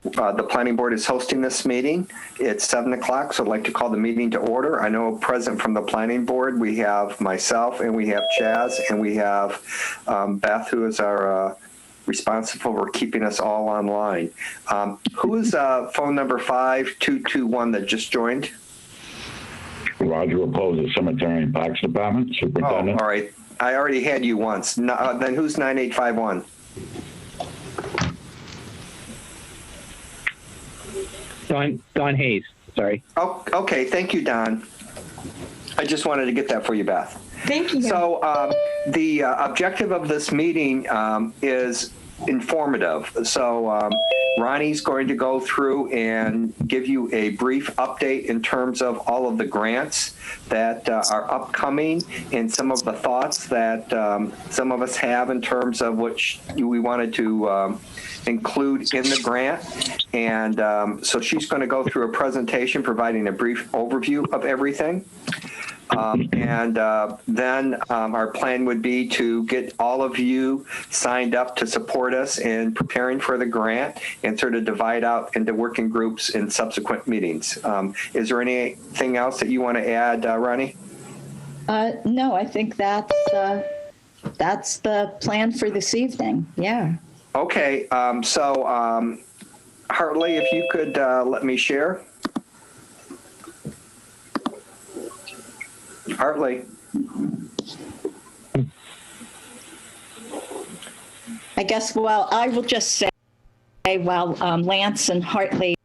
the planning board is hosting this meeting. It's 7 o'clock, so I'd like to call the meeting to order. I know present from the planning board, we have myself and we have Chaz and we have Beth, who is our responsible for keeping us all online. Who is phone number 5221 that just joined? Roger Repose, the Cemetery and Parks Department, Superintendent. Oh, all right. I already had you once. No, then who's 9851? Don Hayes, sorry. Oh, okay. Thank you, Don. I just wanted to get that for you, Beth. Thank you. So the objective of this meeting is informative. So Ronnie's going to go through and give you a brief update in terms of all of the grants that are upcoming and some of the thoughts that some of us have in terms of which we wanted to include in the grant. And so she's going to go through a presentation providing a brief overview of everything. Then our plan would be to get all of you signed up to support us in preparing for the grant and sort of divide out into working groups in subsequent meetings. Is there anything else that you want to add, Ronnie? No, I think that's the plan for this evening. Yeah. Okay. So Hartley, if you could let me share. Hartley. I guess, well, I will just say while Lance and Hartley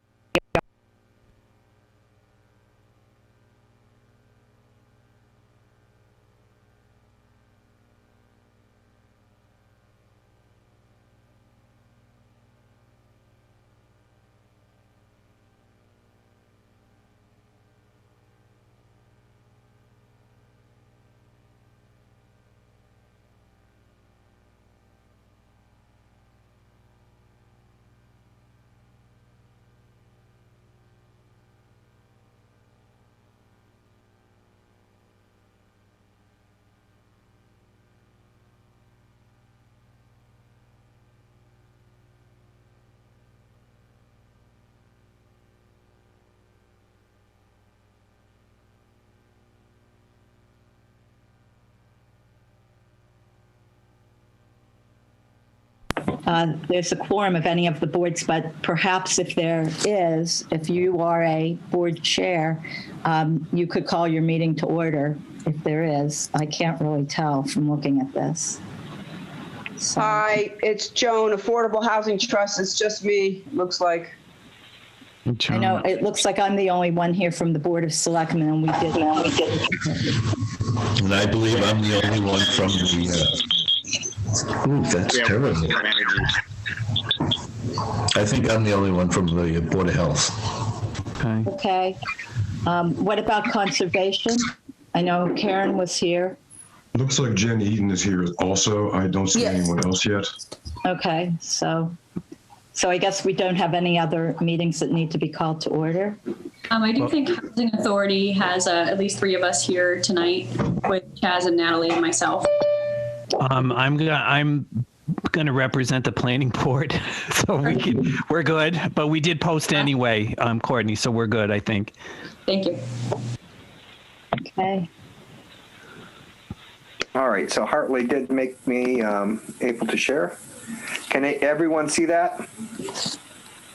there's a quorum of any of the boards, but perhaps if you are a board chair, you could call your meeting to order if there is. I can't really tell from looking at this. So. Hi, it's Joan, Affordable Housing Trust. It's just me, looks like. I know, it looks like I'm the only one here from the Board of Selectmen, and we did. And I believe I'm the only one from the... Ooh, that's terrible. I think I'm the only one from the Board of Health. Okay. What about conservation? I know Karen was here. Looks like Jen Eden is here also. I don't see anyone else yet. Okay, so I guess we don't have any other meetings that need to be called to order. I do think Housing Authority has at least 3 of us here tonight with Chaz and Natalie and myself. I'm going to represent the planning board, so we're good. But we did post anyway, Courtney, so we're good, I think. Thank you. Okay. All right. So Hartley did make me able to share. Can everyone see that?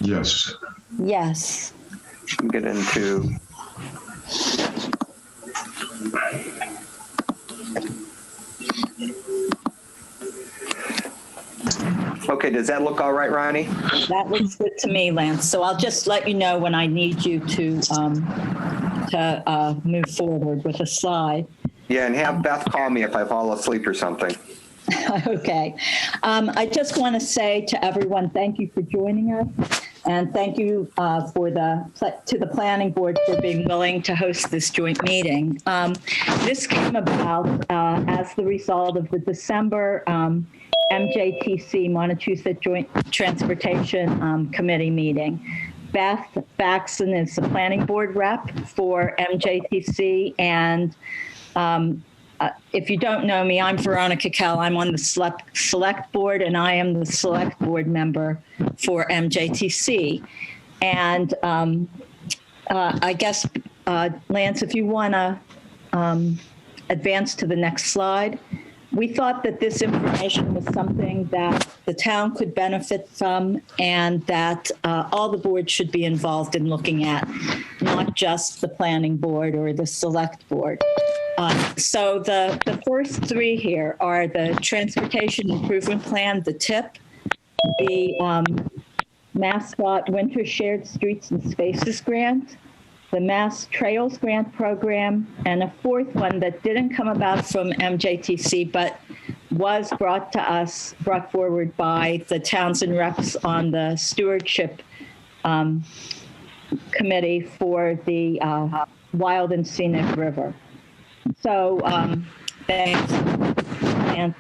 Yes. Yes. Get into. Okay, does that look all right, Ronnie? That looks good to me, Lance. So I'll just let you know when I need you to move forward with a slide. Yeah, and have Beth call me if I fall asleep or something. Okay. I just want to say to everyone, thank you for joining us. And thank you to the planning board for being willing to host this joint meeting. This came about as the result of the December MJTC, Montechusett Joint Transportation Committee meeting. Beth Baxon is the planning board rep for MJTC, and if you don't know me, I'm Veronica Kell. I'm on the select board, and I am the select board member for MJTC. And I guess, Lance, if you want to advance to the next slide. We thought that this information was something that the town could benefit from, and that all the boards should be involved in looking at, not just the planning board or the select board. So the first three here are the Transportation Improvement Plan, the TIP, the MassDOT Winter Shared Streets and Spaces Grant, the MassTrails Grant Program, and a fourth one that didn't come about from MJTC, but was brought forward by the towns and reps on the stewardship committee for the Wild and Scenic River. So thanks. And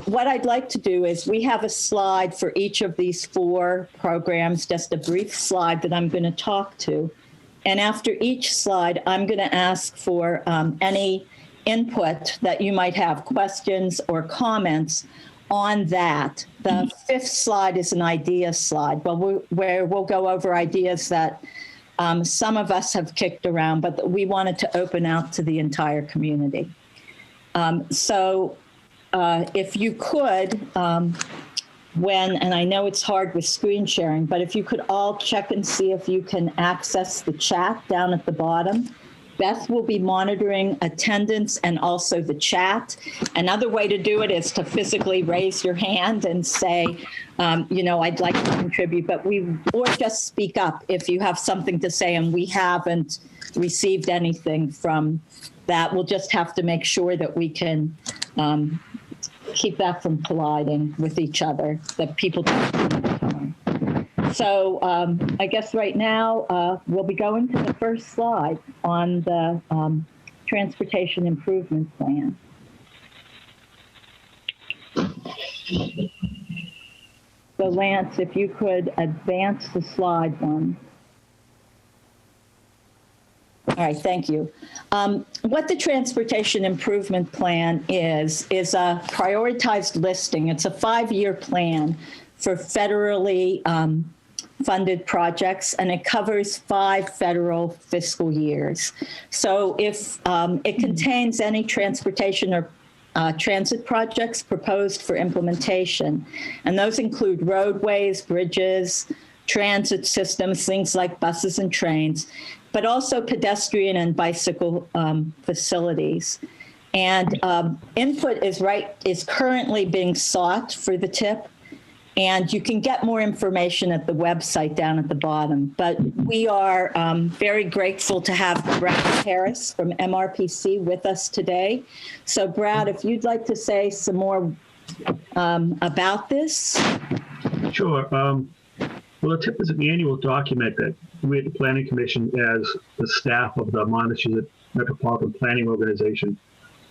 what I'd like to do is, we have a slide for each of these four programs, just a brief slide that I'm going to talk to. And after each slide, I'm going to ask for any input that you might have, questions or comments on that. The fifth slide is an idea slide, where we'll go over ideas that some of us have kicked around, but that we wanted to open out to the entire community. If you could, and I know it's hard with screen sharing, but if you could all check and see if you can access the chat down at the bottom. Beth will be monitoring attendance and also the chat. Another way to do it is to physically raise your hand and say, I'd like to contribute, or just speak up if you have something to say and we haven't received anything from that. We'll just have to make sure that we can keep that from colliding with each other, that people don't have time. So I guess right now we'll be going to the first slide on the Transportation Improvement Plan. So Lance, if you could advance the slide one. All right, thank you. What the Transportation Improvement Plan is a prioritized listing. It's a 5-year plan for federally funded projects, and it covers 5 federal fiscal years. So if it contains any transportation or transit projects proposed for implementation, and those include roadways, bridges, transit systems, things like buses and trains, but also pedestrian and bicycle facilities. And input is currently being sought for the TIP, and you can get more information at the website down at the bottom. But we are very grateful to have Brad Harris from MRPC with us today. So Brad, if you'd like to say some more about this. Sure. Well, the TIP is an annual document that we at the Planning Commission, as the staff of the Massachusetts Metropolitan Planning Organization,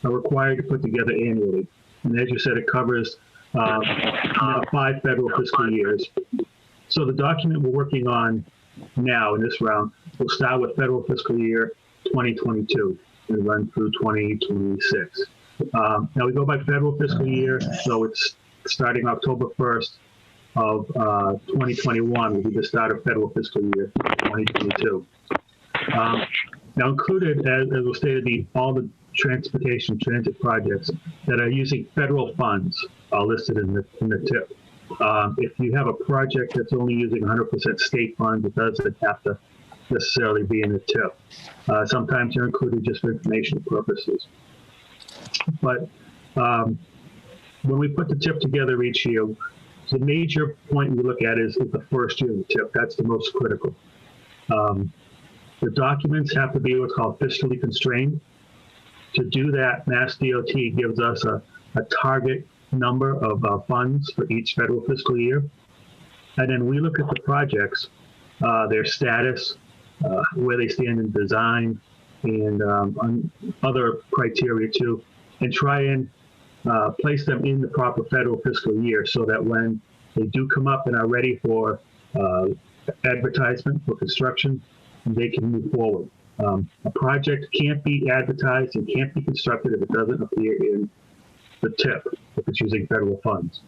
are required to put together annually. And as you said, it covers 5 federal fiscal years. So the document we're working on now in this round will start with federal fiscal year 2022 and run through 2026. Now we go by federal fiscal year, so it's starting October 1st of 2021 will be the start of federal fiscal year 2022. Now included, as was stated, all the transit projects that are using federal funds are listed in the TIP. If you have a project that's only using 100% state funds, it doesn't have to necessarily be in the TIP. Sometimes they're included just for informational purposes. But when we put the TIP together each year, the major point we look at is the first year of the TIP. That's the most critical. The documents have to be what's called fiscally constrained. To do that, MassDOT gives us a target number of funds for each federal fiscal year. And then we look at the projects, their status, where they stand in design, and other criteria too, and try and place them in the proper federal fiscal year so that when they do come up and are ready for advertisement for construction, they can move forward. A project can't be advertised and can't be constructed if it doesn't appear in the TIP, if it's using federal funds.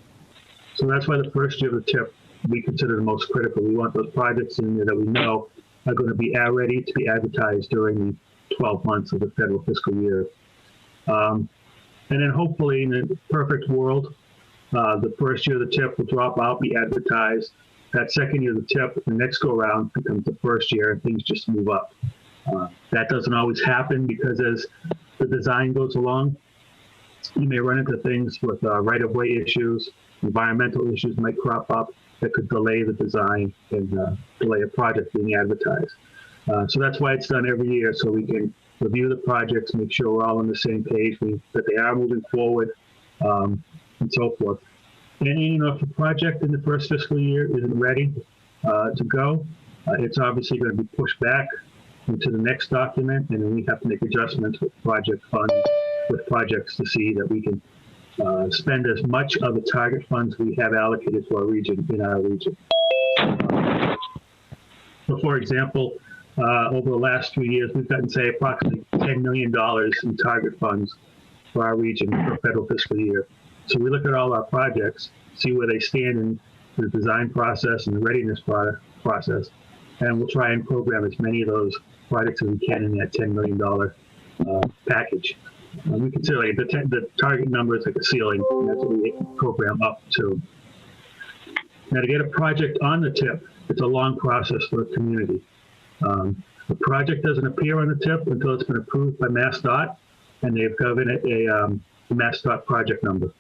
So that's why the first year of the TIP we consider the most critical. We want those projects in there that we know are going to be ready to be advertised during the 12 months of the federal fiscal year. And then hopefully in a perfect world, the first year of the TIP will drop out, be advertised. That second year of the TIP, the next go around becomes the first year and things just move up. That doesn't always happen because as the design goes along, you may run into things with right-of-way issues, environmental issues might crop up that could delay the design and delay a project being advertised. So that's why it's done every year, so we can review the projects, make sure we're all on the same page, that they are moving forward, and so forth. And you know, if a project in the first fiscal year isn't ready to go, it's obviously going to be pushed back into the next document, and then we have to make adjustments with project funds, with projects to see that we can spend as much of the target funds we have allocated to our region in our region. So for example, over the last 3 years, we've gotten, say, approximately $10 million in target funds for our region for federal fiscal year. So we look at all our projects, see where they stand in the design process and the readiness process, and we'll try and program as many of those projects as we can in that $10 million package. We consider like the target number is like a ceiling, and that's what we program up to. Now, to get a project on the TIP, it's a long process for the community. The project doesn't appear on the TIP until it's been approved by MassDOT, and they've given it a MassDOT project number.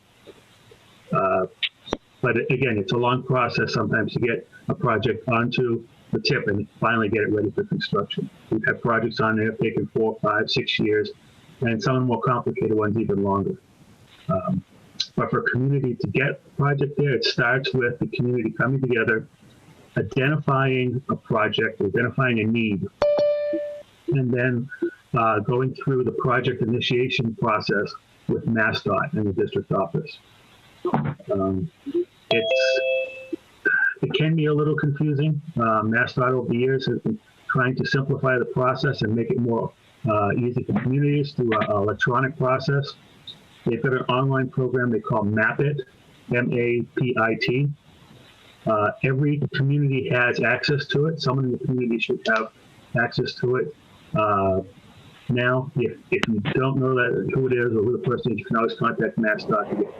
But again, it's a long process sometimes to get a project onto the TIP and finally get it ready for construction. We've had projects on there taking 4, 5, 6 years, and some of the more complicated ones even longer. But for a community to get a project there, it starts with the community coming together, identifying a project, identifying a need, and then going through the project initiation process with MassDOT and the district office. It can be a little confusing. MassDOT over the years has been trying to simplify the process and make it more easy for communities through an electronic process. They've got an online program they call MAPIT, M-A-P-I-T. Every community has access to it. Someone in the community should have access to it. Now, if you don't know who it is or who the person is, you can always contact MassDOT to get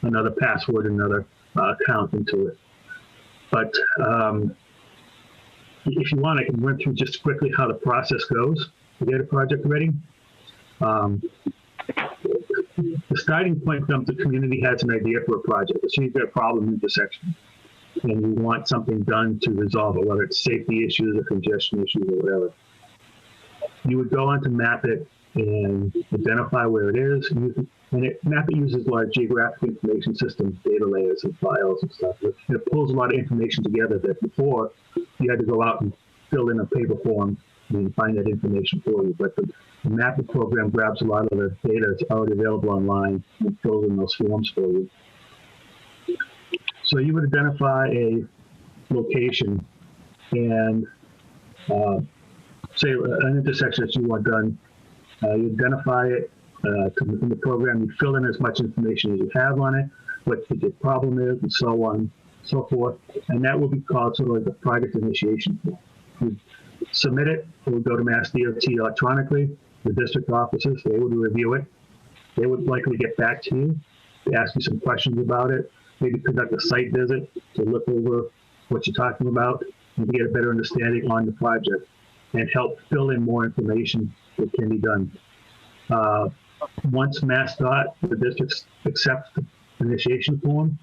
another password, another account into it. But if you want, I can run through just quickly how the process goes to get a project ready. The starting point comes, the community has an idea for a project. So you've got a problem intersection, and you want something done to resolve it, whether it's safety issues or congestion issues or whatever. You would go on to MAPIT and identify where it is. MAPIT uses a lot of geographic information systems, data layers and files and stuff. It pulls a lot of information together that before you had to go out and fill in a paper form and find that information for you. But the MAPIT program grabs a lot of the data that's already available online and fills in those forms for you. So you would identify a location and say an intersection that you want done. You identify it in the program. You fill in as much information as you have on it, what the problem is, and so on, and so forth. And that will be called sort of like the project initiation form. You submit it. It will go to MassDOT electronically. The district offices, they would review it. They would likely get back to you, ask you some questions about it, maybe conduct a site visit to look over what you're talking about and to get a better understanding on the project and help fill in more information that can be done. Once MassDOT, the district accepts the initiation form,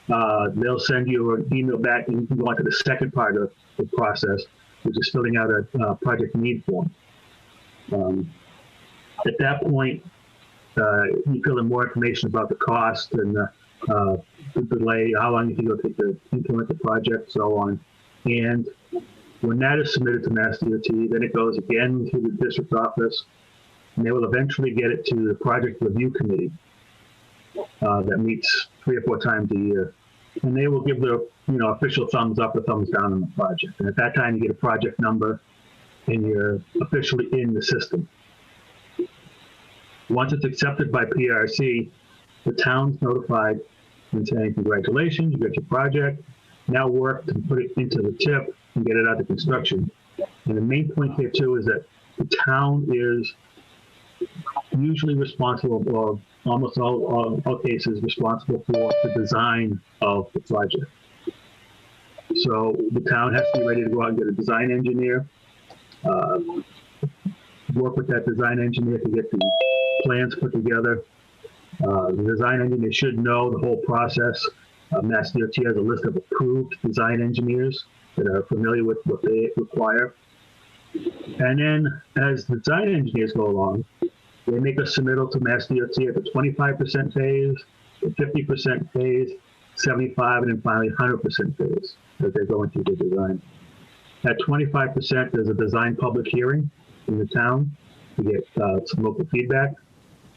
they'll send you an email back and you can go on to the second part of the process, which is filling out a project need form. At that point, you fill in more information about the cost and the delay, how long you think it'll take to implement the project, so on. And when that is submitted to MassDOT, then it goes again to the district office, and they will eventually get it to the project review committee that meets 3 or 4 times a year. And they will give the official thumbs up or thumbs down on the project. And at that time, you get a project number, and you're officially in the system. Once it's accepted by PRC, the town's notified and saying, congratulations, you got your project. Now work to put it into the tip and get it out to construction. And the main point here too is that the town is usually responsible, or almost all cases responsible for the design of the project. So the town has to be ready to go out and get a design engineer, work with that design engineer to get the plans put together. The design engineer should know the whole process. MassDOT has a list of approved design engineers that are familiar with what they require. And then as the design engineers go along, they make a submittal to MassDOT at the 25% phase, the 50% phase, 75, and then finally 100% phase as they're going through the design. At 25%, there's a design public hearing in the town to get some local feedback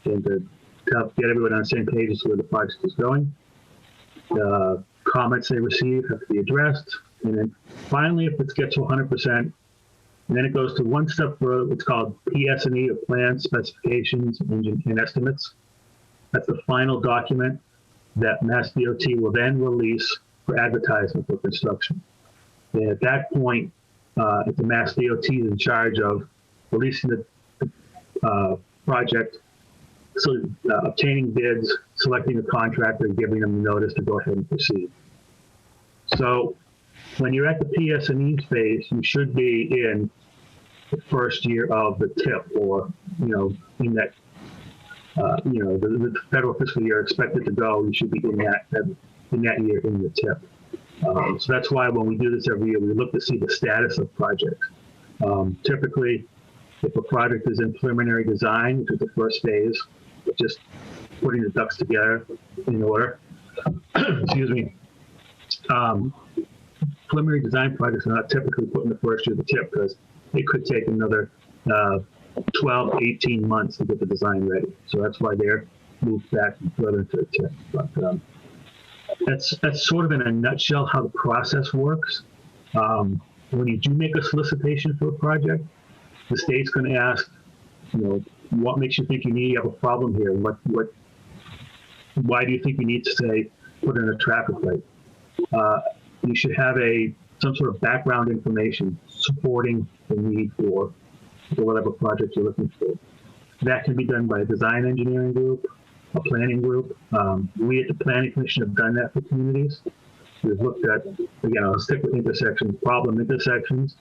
and to get everyone on the same page as to where the project is going. The comments they receive have to be addressed. And then finally, if it gets to 100%, then it goes to one step further. It's called PS&E, or Plans, Specifications, and Estimates. That's the final document that MassDOT will then release for advertisement for construction. And at that point, if the MassDOT is in charge of releasing the project, so obtaining bids, selecting a contractor, giving them notice to go ahead and proceed. So when you're at the PS&E phase, you should be in the first year of the TIP, or, in that, the federal fiscal year expected to go, you should be in that year in the TIP. So that's why when we do this every year, we look to see the status of projects. Typically, if a project is in preliminary design, which is the first phase, just putting the ducks together in order, excuse me, preliminary design projects are not typically put in the first year of the TIP because it could take another 12 to 18 months to get the design ready. So that's why they're moved back further into the TIP. But that's sort of in a nutshell how the process works. When you do make a solicitation for a project, the state's going to ask, what makes you think you have a problem here? Why do you think you need to, say, put in a traffic light? You should have some sort of background information supporting the need for whatever project you're looking for. That can be done by a design engineering group, a planning group. We at the Planning Commission have done that for communities. We've looked at, again, I'll stick with intersections, problem intersections,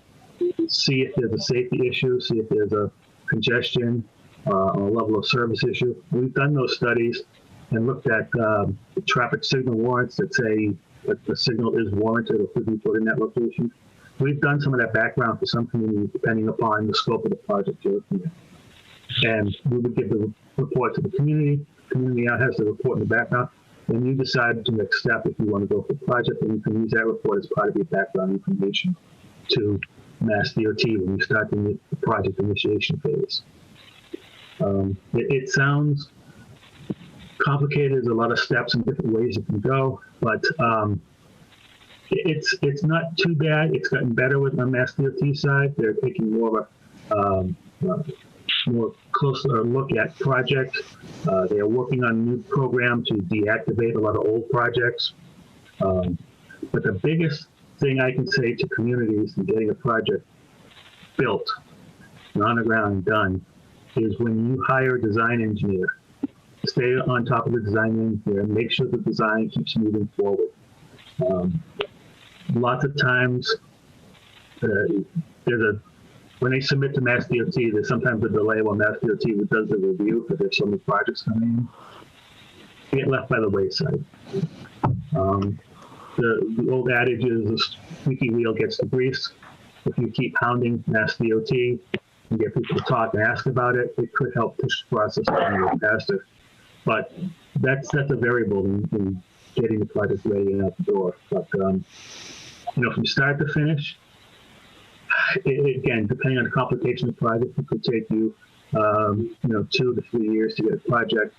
see if there's a safety issue, see if there's a congestion, a level of service issue. We've done those studies and looked at traffic signal warrants that say that the signal is warranted or could be put in that location. We've done some of that background for some communities depending upon the scope of the project you're looking at. And we would give the report to the community. The community now has the report in the background. And you decide the next step if you want to go for the project, and you can use that report as part of your background information to MassDOT when you start the project initiation phase. It sounds complicated. There's a lot of steps and different ways you can go, but it's not too bad. It's gotten better with the MassDOT side. They're taking more of a more closer look at projects. They are working on a new program to deactivate a lot of old projects. But the biggest thing I can say to communities in getting a project built and on the ground and done is when you hire a design engineer, stay on top of the design engineer and make sure the design keeps moving forward. Lots of times, when they submit to MassDOT, there's sometimes a delay while MassDOT does the review because there's so many projects coming in. They get left by the wayside. The old adage is the squeaky wheel gets the grease. If you keep hounding MassDOT and get people to talk and ask about it, it could help push the process along a little faster. But that's a variable in getting the project ready and out the door. But from start to finish, again, depending on the complication of the project, it could take you 2 to 3 years to get a project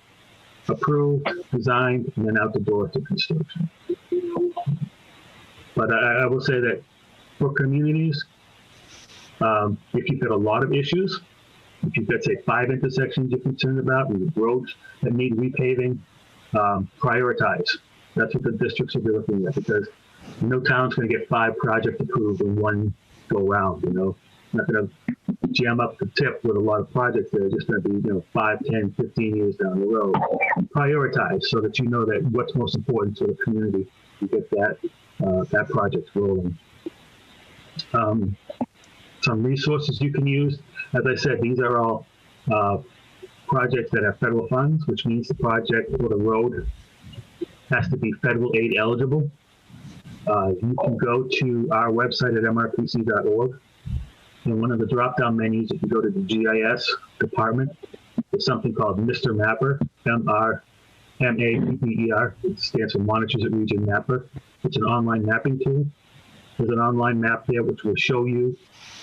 approved, designed, and then out the door to construction. But I will say that for communities, If you've got a lot of issues, if you've got, say, 5 intersections you're concerned about, and roads that need repaving, prioritize. That's what the districts will be looking at, because no town's going to get 5 projects approved in one go round, you know. Not going to jam up the tip with a lot of projects that are just going to be, you know, 5, 10, 15 years down the road. Prioritize so that you know that what's most important to the community, you get that project rolling. Some resources you can use. As I said, these are all projects that have federal funds, which means the project or the road has to be federal aid eligible. You can go to our website at mrpc.org. And one of the drop-down menus, if you go to the GIS department, there's something called Mr. Mapper, M-R-M-A-P-P-E-R. It stands for Montezut Region Mapper. It's an online mapping tool. There's an online map there which will show you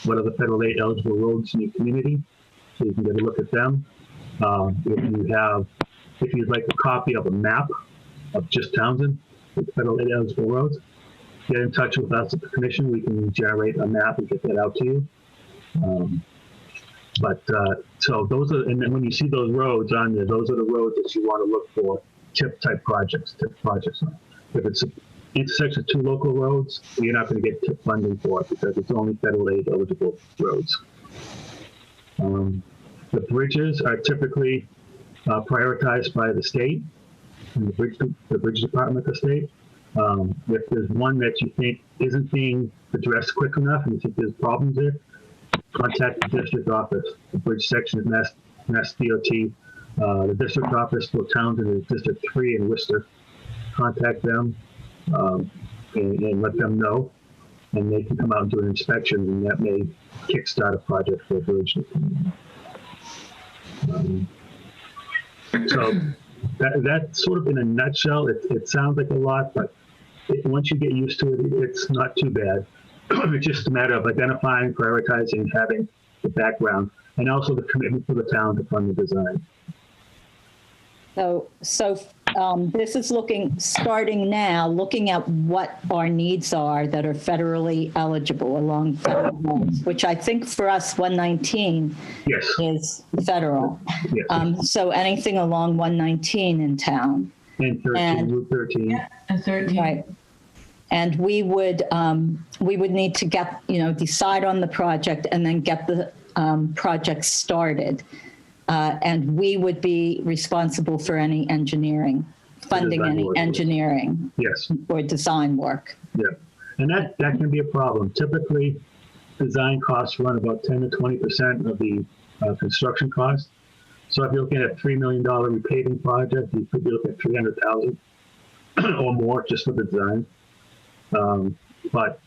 what are the federal aid eligible roads in your community, so you can get a look at them. If you'd like a copy of a map of just Townsend with federal aid eligible roads, get in touch with us at the commission. We can generate a map and get that out to you. So those are, and then when you see those roads on there, those are the roads that you want to look for TIP type projects on. If it's an intersection of 2 local roads, you're not going to get TIP funding for it because it's only federal aid eligible roads. The bridges are typically prioritized by the state and the bridge department of the state. If there's one that you think isn't being addressed quick enough and you think there's problems there, contact the district office. The bridge section is Mass DOT. The district office for Townsend is District 3 in Worcester. Contact them and let them know, and they can come out and do an inspection, and that may kickstart a project for a bridge. So that's sort of in a nutshell. It sounds like a lot, but once you get used to it, it's not too bad. It's just a matter of identifying, prioritizing, having the background, and also the commitment for the town to fund the design. So this is starting now, looking at what our needs are that are federally eligible along federal roads, which I think for us 119 yes. is federal. Yes. So anything along 119 in town. And 13, Route 13. Yeah, 13. Right. And we would need to get, decide on the project and then get the project started. And we would be responsible for any engineering, funding any work, engineering yes. or design work. Yeah, and that can be a problem. Typically, design costs run about 10 to 20% of the construction cost. So if you're looking at a $3 million repaving project, you could be looking at $300,000 or more just for the design. But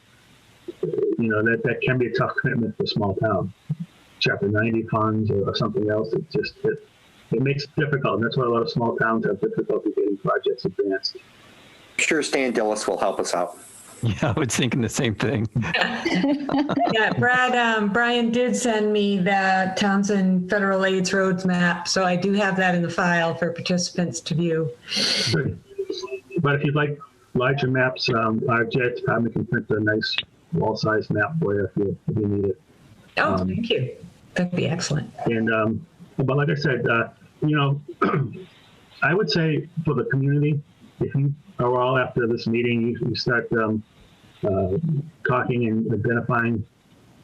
that can be a tough commitment for a small town. Chapter 90 funds or something else. It makes it difficult, and that's why a lot of small towns have difficulty getting projects advanced. I'm sure Stan Dillis will help us out. Yeah, I was thinking the same thing. Yeah, Brian did send me the Townsend Federal AIDS Roads map, so I do have that in the file for participants to view. Good. But if you'd like larger maps, our JET department can print a nice wall-sized map for you if you need it. Oh, thank you. That'd be excellent. And but like I said, I would say for the community, if you are all after this meeting, you start talking and identifying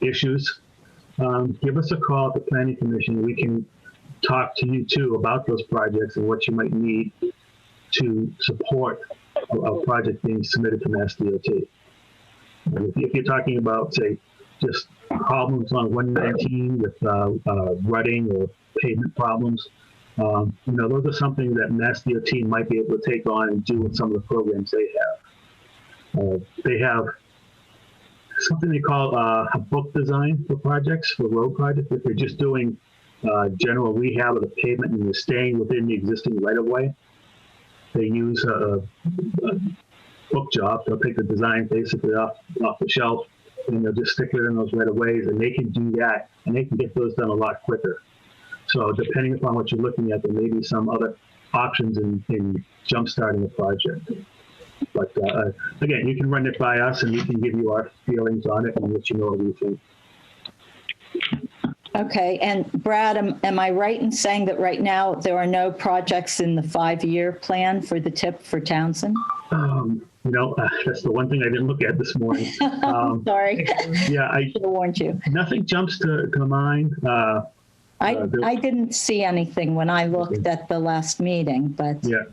issues, give us a call at the Planning Commission. We can talk to you too about those projects and what you might need to support a project being submitted to Mass DOT. If you're talking about, say, just problems on 119 with rutting or pavement problems, those are something that Mass DOT might be able to take on and do with some of the programs they have. They have something they call a book design for projects, for road projects. If they're just doing general rehab of the pavement and they're staying within the existing right-of-way, they use a book job. They'll take the design basically off the shelf, and they'll just stick it in those right-of-ways, and they can do that, and they can get those done a lot quicker. So depending upon what you're looking at, there may be some other options in jump-starting a project. But again, you can run it by us, and we can give you our feelings on it and let you know what we think. Okay, and Brad, am I right in saying that right now there are no projects in the 5-year plan for the TIP for Townsend? That's the one thing I didn't look at this morning. Sorry. Yeah, I should have warned you. Nothing jumps to mind. I didn't see anything when I looked at the last meeting, but Yeah.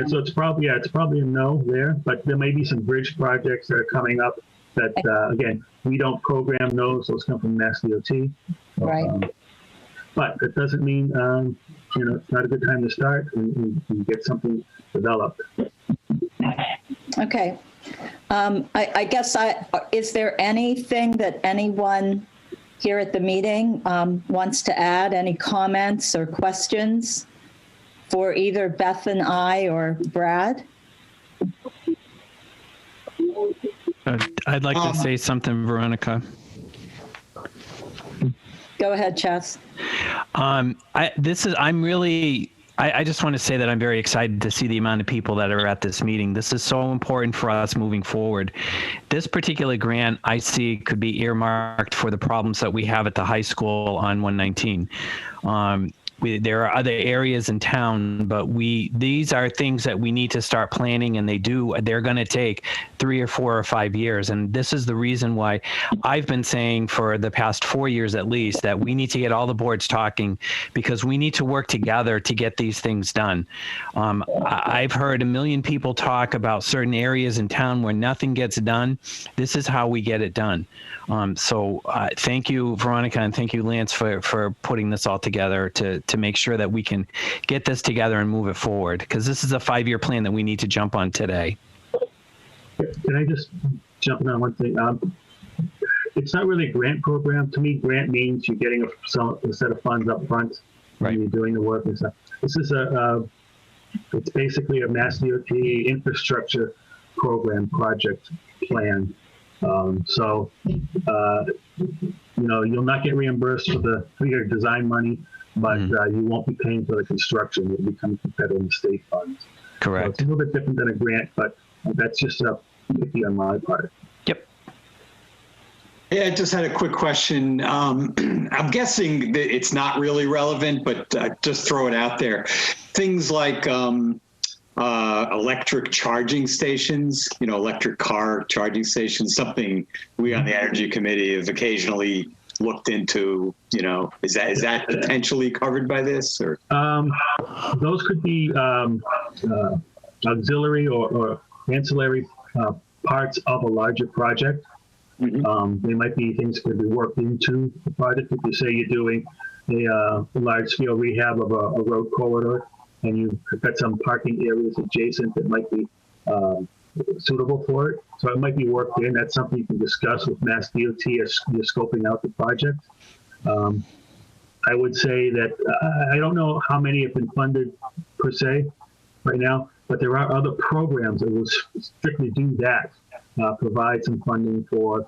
So it's probably a no there, but there may be some bridge projects that are coming up that, again, we don't program those. Those come from MassDOT. right. But it doesn't mean, it's not a good time to start and get something developed. Okay. I guess is there anything that anyone here at the meeting wants to add? Any comments or questions for either Beth and I or Brad? I'd like to say something, Veronica. Go ahead, Chess. I just want to say that I'm very excited to see the amount of people that are at this meeting. This is so important for us moving forward. This particular grant I see could be earmarked for the problems that we have at the high school on 119. There are other areas in town, but these are things that we need to start planning, and they're going to take 3 or 4 or 5 years. And this is the reason why I've been saying for the past 4 years at least that we need to get all the boards talking, because we need to work together to get these things done. I've heard a million people talk about certain areas in town where nothing gets done. This is how we get it done. So thank you, Veronica, and thank you, Lance, for putting this all together to make sure that we can get this together and move it forward, because this is a 5-year plan that we need to jump on today. Can I just jump in on one thing? It's not really a grant program. To me, grant means you're getting a set of funds up front, right, and you're doing the work and stuff. This is it's basically a MassDOT infrastructure program project plan. You'll not get reimbursed for your design money, but you won't be paying for the construction. It'll be coming from federal and state funds. Correct. So it's a little bit different than a grant, but that's just a picky on my part. Yep. Yeah, I just had a quick question. I'm guessing that it's not really relevant, but just throw it out there. Things like electric charging stations, electric car charging stations, something we on the Energy Committee have occasionally looked into, is that potentially covered by this? Or those could be auxiliary or ancillary parts of a larger project. Mm-hmm. They might be things that could be worked into the project. If you say you're doing a large-scale rehab of a road corridor, and you've got some parking areas adjacent that might be suitable for it. So it might be worked in. That's something you can discuss with MassDOT as you're scoping out the project. I would say that I don't know how many have been funded per se right now, but there are other programs that will strictly do that, provide some funding for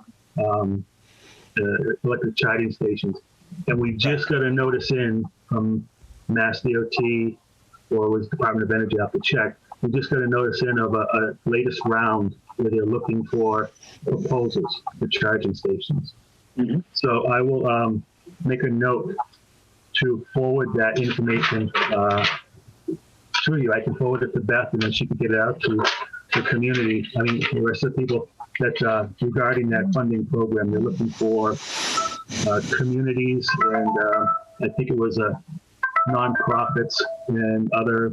electric charging stations. And we just got a notice in from MassDOT, or was Department of Energy, have to check. We just got a notice in of a latest round where they're looking for proposals for charging stations. Mm-hmm. So I will make a note to forward that information to you. I can forward it to Beth, and then she can get it out to the community. I mean, the rest of the people that regarding that funding program, they're looking for communities, and I think it was nonprofits and other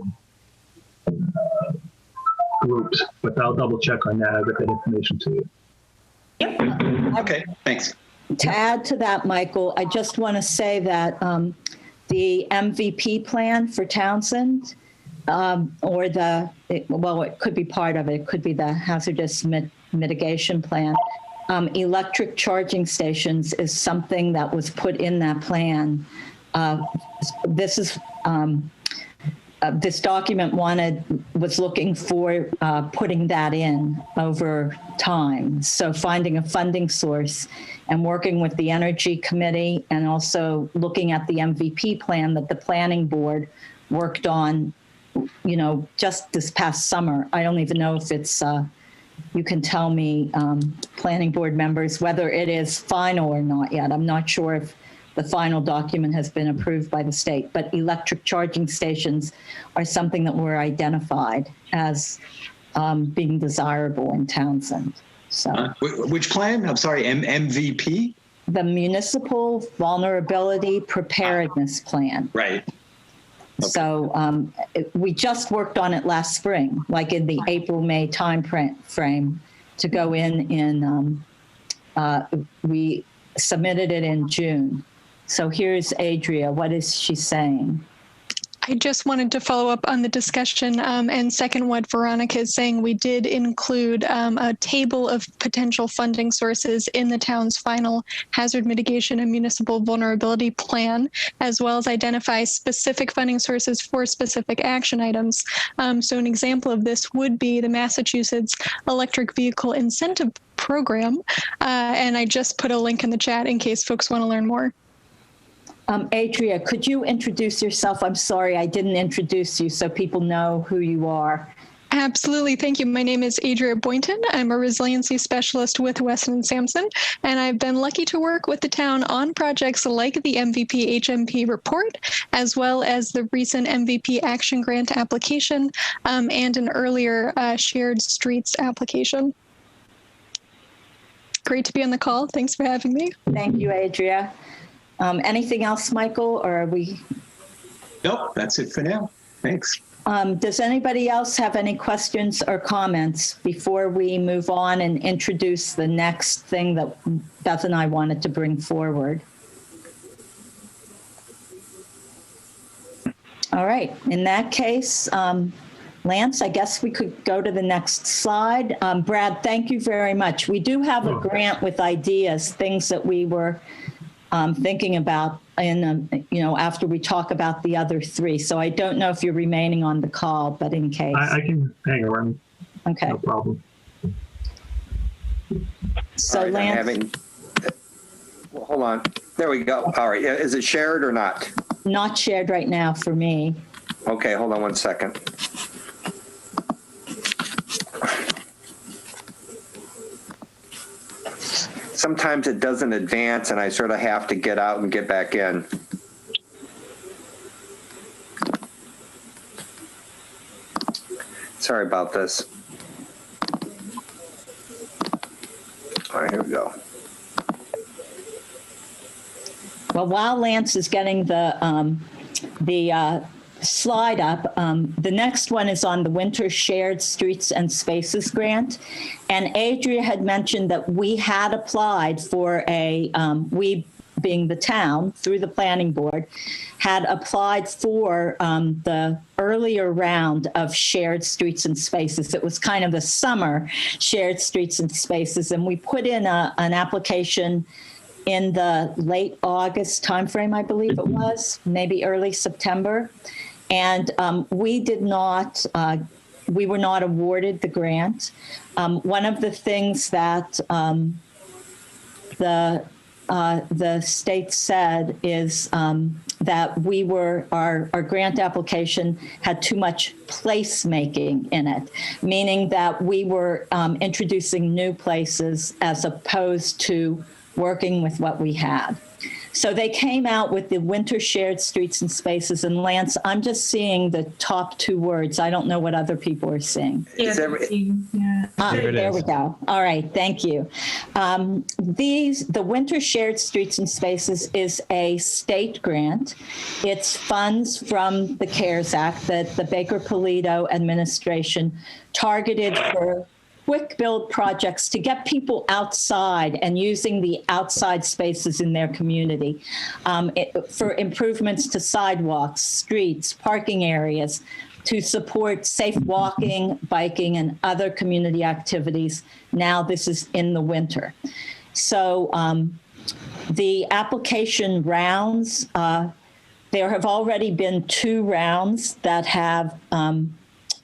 groups, but I'll double check on that. I'll get that information to you. Yep. Okay, thanks. To add to that, Michael, I just want to say that the MVP plan for Townsend, it could be part of it. It could be the hazardous mitigation plan. Electric charging stations is something that was put in that plan. This document was looking for putting that in over time. So finding a funding source and working with the Energy Committee, and also looking at the MVP plan that the Planning Board worked on, just this past summer. I don't even know if it's, you can tell me, Planning Board members, whether it is final or not yet. I'm not sure if the final document has been approved by the state. But electric charging stations are something that were identified as being desirable in Townsend. So, which plan? I'm sorry, MVP? The Municipal Vulnerability Preparedness Plan. Right. Okay. So we just worked on it last spring, like in the April-May time frame to go in. We submitted it in June. So here's Adria. What is she saying? I just wanted to follow up on the discussion and second what Veronica is saying. We did include a table of potential funding sources in the town's final hazard mitigation and municipal vulnerability plan, as well as identify specific funding sources for specific action items. So an example of this would be the Massachusetts Electric Vehicle Incentive Program. And I just put a link in the chat in case folks want to learn more. Adria, could you introduce yourself? I'm sorry, I didn't introduce you so people know who you are. Absolutely. Thank you. My name is Adria Boynton. I'm a resiliency specialist with Weston & Sampson, and I've been lucky to work with the town on projects like the MVP HMP report, as well as the recent MVP Action Grant application and an earlier shared streets application. Great to be on the call. Thanks for having me. Thank you, Adria. Anything else, Michael, or are we? Nope, that's it for now. Thanks. Does anybody else have any questions or comments before we move on and introduce the next thing that Beth and I wanted to bring forward? All right, in that case, Lance, I guess we could go to the next slide. Brad, thank you very much. We do have a grant with ideas, things that we were thinking about after we talk about the other three. So I don't know if you're remaining on the call, but in case. I can hang around. Okay. No problem. So right, Lance. Well, hold on. There we go. All right. Is it shared or not? Not shared right now for me. Okay. Hold on one second. Sometimes it doesn't advance and I sort of have to get out and get back in. Sorry about this. All right, here we go. Well, while Lance is getting the slide up, the next one is on the Winter Shared Streets and Spaces Grant. And Adria had mentioned that we had applied for we being the town through the planning board, had applied for the earlier round of shared streets and spaces. It was kind of the summer shared streets and spaces. And we put in an application in the late August timeframe, I believe it was, maybe early September. And we were not awarded the grant. One of the things that the state said is that our grant application had too much placemaking in it, meaning that we were introducing new places as opposed to working with what we had. So they came out with the Winter Shared Streets and Spaces. And Lance, I'm just seeing the top two words. I don't know what other people are seeing. There we go. All right, thank you. The Winter Shared Streets and Spaces is a state grant. It's funds from the CARES Act that the Baker-Polito administration targeted for quick build projects to get people outside and using the outside spaces in their community for improvements to sidewalks, streets, parking areas, to support safe walking, biking, and other community activities. Now this is in the winter. So the application rounds, there have already been 2 rounds that have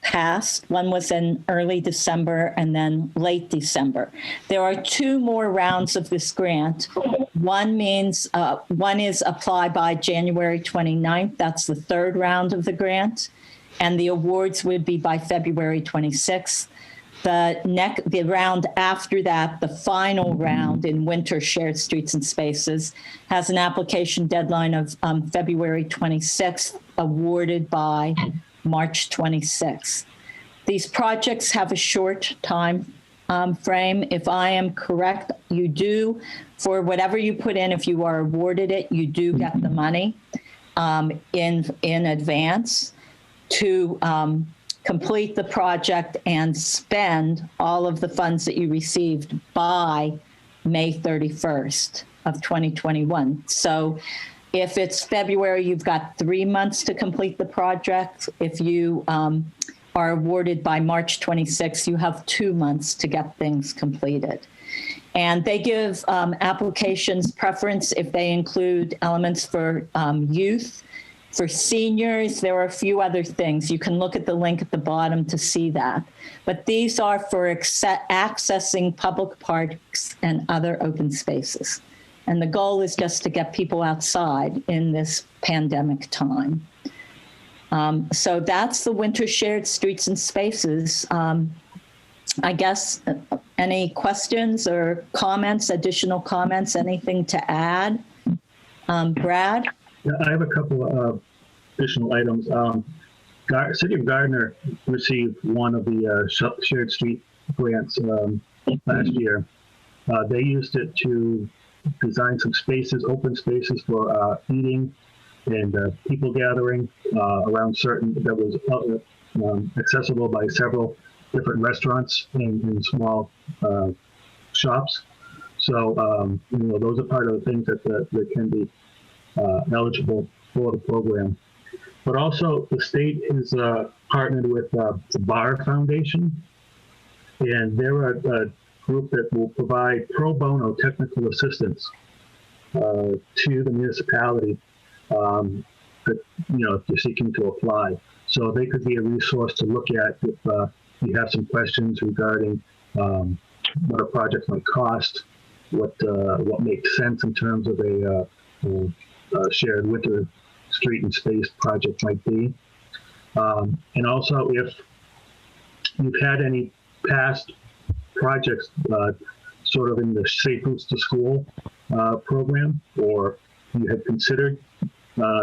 passed. One was in early December and then late December. There are 2 more rounds of this grant. One is apply by January 29th. That's the 3rd round of the grant. And the awards would be by February 26th. The round after that, the final round in winter shared streets and spaces, has an application deadline of February 26th, awarded by March 26th. These projects have a short time frame. If I am correct, you do, for whatever you put in, if you are awarded it, you do get the money in advance to complete the project and spend all of the funds that you received by May 31st of 2021. So if it's February, you've got 3 months to complete the project. If you are awarded by March 26th, you have 2 months to get things completed. And they give applications preference if they include elements for youth. For seniors, there are a few other things. You can look at the link at the bottom to see that. But these are for accessing public parks and other open spaces. And the goal is just to get people outside in this pandemic time. So that's the winter shared streets and spaces. I guess any questions or comments, additional comments, anything to add? Brad? Yeah, I have a couple of additional items. City of Gardner received one of the shared street grants last year. They used it to design some spaces, open spaces for eating and people gathering around certain, that was accessible by several different restaurants and small shops. So, those are part of the things that can be eligible for the program. But also the state is partnered with the Bar Foundation, and they're a group that will provide pro bono technical assistance to the municipality that, if you're seeking to apply. So they could be a resource to look at if you have some questions regarding what a project might cost, what makes sense in terms of a shared winter street and space project might be. And also if you've had any past projects sort of in the Safe Routes to School program, or you had considered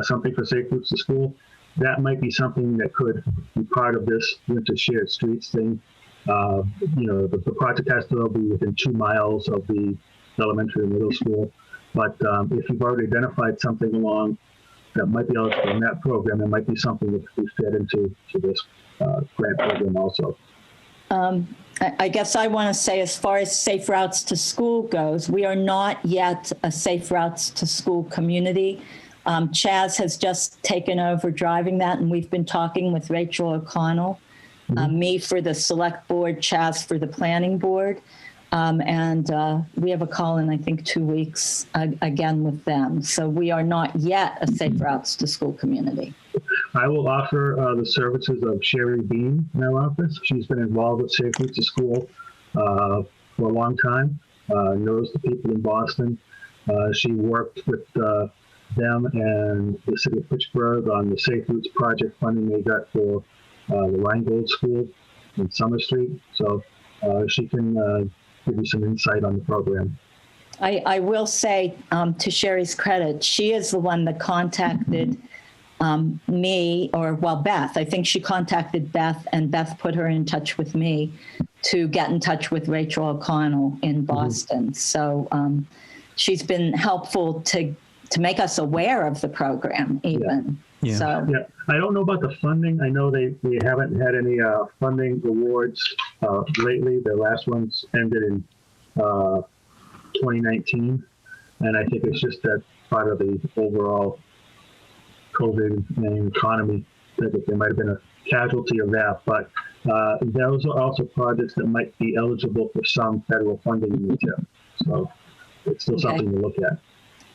something for Safe Routes to School, that might be something that could be part of this winter shared streets thing. The project has to be within 2 miles of the elementary and middle school. But if you've already identified something along that might be eligible in that program, it might be something that could be fed into this grant program also. I guess I want to say, as far as Safe Routes to School goes, we are not yet a Safe Routes to School community. Chaz has just taken over driving that, and we've been talking with Rachel O'Connell, me for the select board, Chaz for the planning board. And we have a call in, I think, 2 weeks again with them. So we are not yet a Safe Routes to School community. I will offer the services of Sherry Bean in our office. She's been involved with Safe Routes to School for a long time, knows the people in Boston. She worked with them and the city of Fitchburg on the Safe Routes project funding they got for the Rheingold School in Summer Street. So she can give you some insight on the program. I will say, to Sherry's credit, she is the one that contacted me, Beth. I think she contacted Beth, and Beth put her in touch with me to get in touch with Rachel O'Connell in Boston. So she's been helpful to make us aware of the program even. Yeah. So yeah, I don't know about the funding. I know they haven't had any funding awards lately. Their last ones ended in 2019, and I think it's just that part of the overall COVID and economy that there might have been a casualty of that. But those are also projects that might be eligible for some federal funding in the TIP. So it's still something to look at.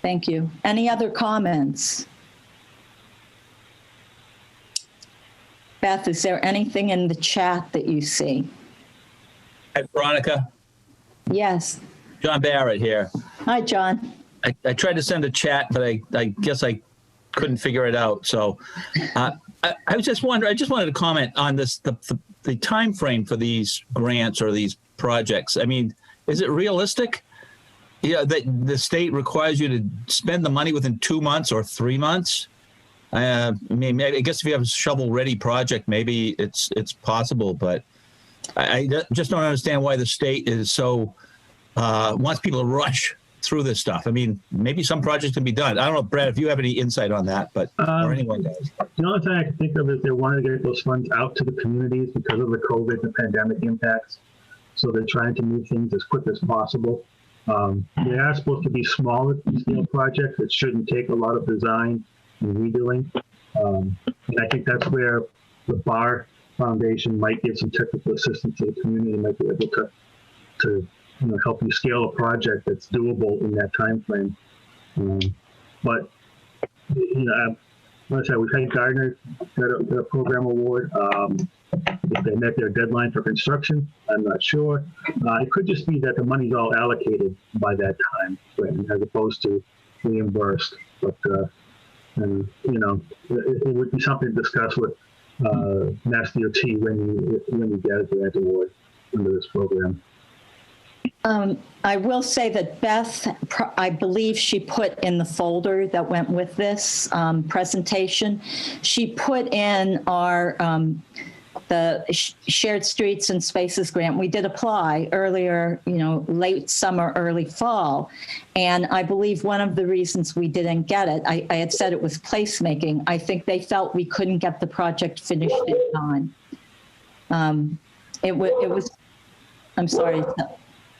Thank you. Any other comments? Beth, is there anything in the chat that you see? Hi, Veronica. Yes. John Barrett here. Hi, John. I tried to send a chat, but I guess I couldn't figure it out. So I was just wondering, I just wanted to comment on this, the time frame for these grants or these projects. I mean, is it realistic? Yeah, the state requires you to spend the money within 2 months or 3 months. I mean, maybe, I guess if you have a shovel-ready project, maybe it's possible. But I just don't understand why the state is so wants people to rush through this stuff. I mean, maybe some projects can be done. I don't know, Brad, if you have any insight on that, but or anyone does. The only thing I can think of is they wanted to get those funds out to the communities because of the COVID and pandemic impacts. So they're trying to move things as quick as possible. They are supposed to be smaller scale projects that shouldn't take a lot of design and redoing. And I think that's where the Bar Foundation might give some technical assistance to the community and might be able to help you scale a project that's doable in that time frame. But like I said, we've had Gardner get a program award. If they met their deadline for construction, I'm not sure. It could just be that the money's all allocated by that time frame as opposed to reimbursed. But it would be something to discuss with MassDOT when you get a grant award under this program. I will say that Beth, I believe she put in the folder that went with this presentation, she put in our the Shared Streets and Spaces grant. We did apply earlier, late summer, early fall. And I believe one of the reasons we didn't get it, I had said it was placemaking. I think they felt we couldn't get the project finished in time. It was, I'm sorry.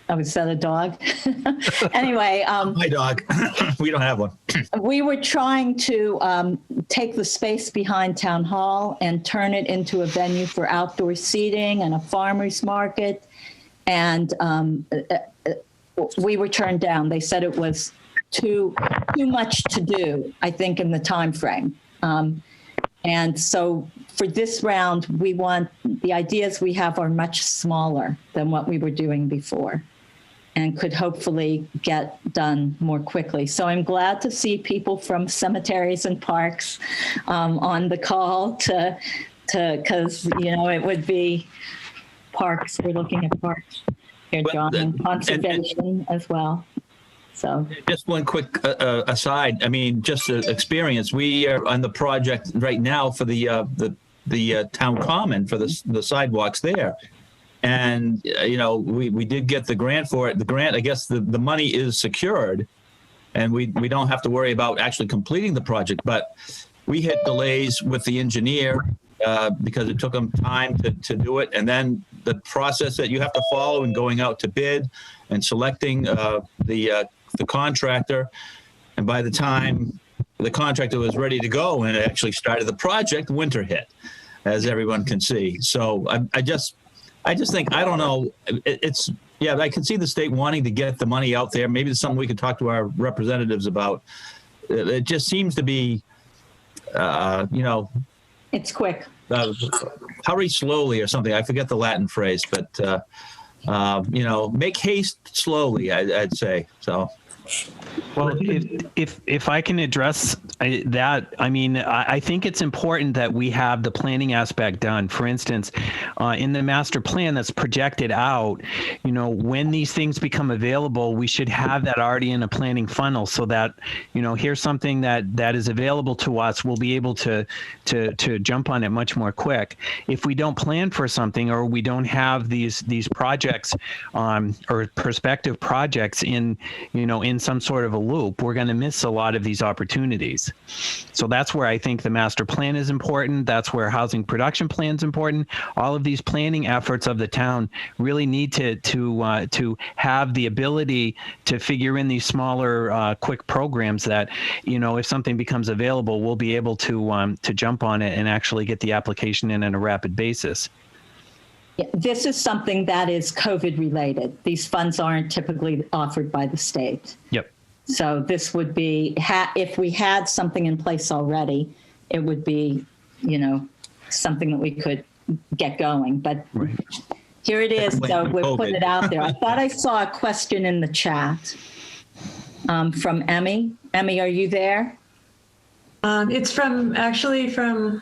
Was that a dog? Anyway. My dog. We don't have one. We were trying to take the space behind Town Hall and turn it into a venue for outdoor seating and a farmer's market. And we were turned down. They said it was too much to do, I think, in the time frame. And so for this round, the ideas we have are much smaller than what we were doing before and could hopefully get done more quickly. So I'm glad to see people from cemeteries and parks on the call because, it would be parks. We're looking at parks here, John, and conservation as well. So just one quick aside. I mean, just experience. We are on the project right now for the town common for the sidewalks there. And, we did get the grant for it. The grant, I guess the money is secured and we don't have to worry about actually completing the project. But we hit delays with the engineer because it took them time to do it. And then the process that you have to follow in going out to bid and selecting the contractor. And by the time the contractor was ready to go and it actually started the project, winter hit, as everyone can see. So I just think, I don't know, I can see the state wanting to get the money out there. Maybe it's something we could talk to our representatives about. It just seems to be, it's quick. Hurry slowly or something. I forget the Latin phrase, but, make haste slowly, I'd say. So. Well, if I can address that, I mean, I think it's important that we have the planning aspect done. For instance, in the master plan that's projected out, when these things become available, we should have that already in a planning funnel so that, here's something that is available to us. We'll be able to jump on it much more quick. If we don't plan for something or we don't have these projects or prospective projects in some sort of a loop, we're going to miss a lot of these opportunities. So that's where I think the master plan is important. That's where housing production plan is important. All of these planning efforts of the town really need to have the ability to figure in these smaller, quick programs that, if something becomes available, we'll be able to jump on it and actually get the application in on a rapid basis. This is something that is COVID related. These funds aren't typically offered by the state. Yep. So this would be, if we had something in place already, it would be, something that we could get going. But right. Here it is. So we'll put it out there. I thought I saw a question in the chat from Emmy. Emmy, are you there? It's actually from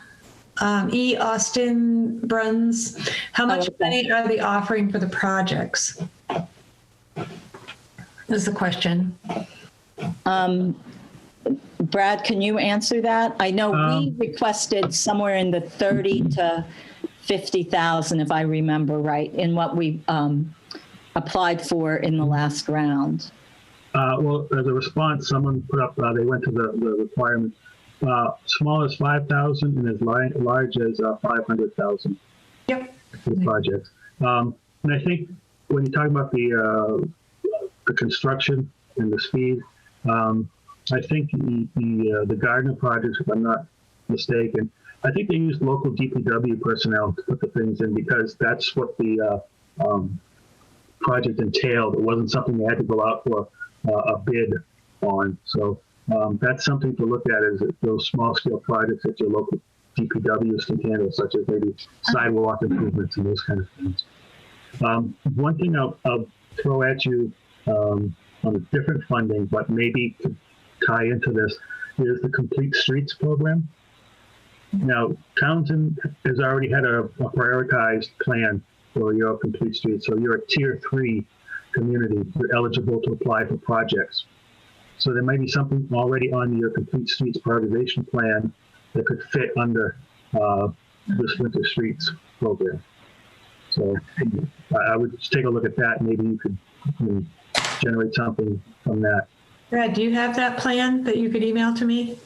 E. Austin Bruns. How much money are they offering for the projects? Is the question. Brad, can you answer that? I know we requested somewhere in the 30 to 50,000, if I remember right, in what we applied for in the last round. Well, as a response, someone put up, they went to the requirement, small as 5,000 and as large as 500,000. Yep. For the project. And I think when you talk about the construction and the speed, I think the Gardner projects, if I'm not mistaken, I think they used local DPW personnel to put the things in because that's what the project entailed. It wasn't something they had to go out for a bid on. So that's something to look at is those small scale projects that your local DPWs can handle, such as maybe sidewalk improvements and those kind of things. One thing I'll throw at you on a different funding, but maybe to tie into this, is the Complete Streets program. Now, Townsend has already had a prioritized plan for your Complete Streets. So you're a tier 3 community. You're eligible to apply for projects. So there might be something already on your Complete Streets prioritization plan that could fit under this Winter Streets program. So I would just take a look at that. Maybe you could generate something from that. Brad, do you have that plan that you could email to me?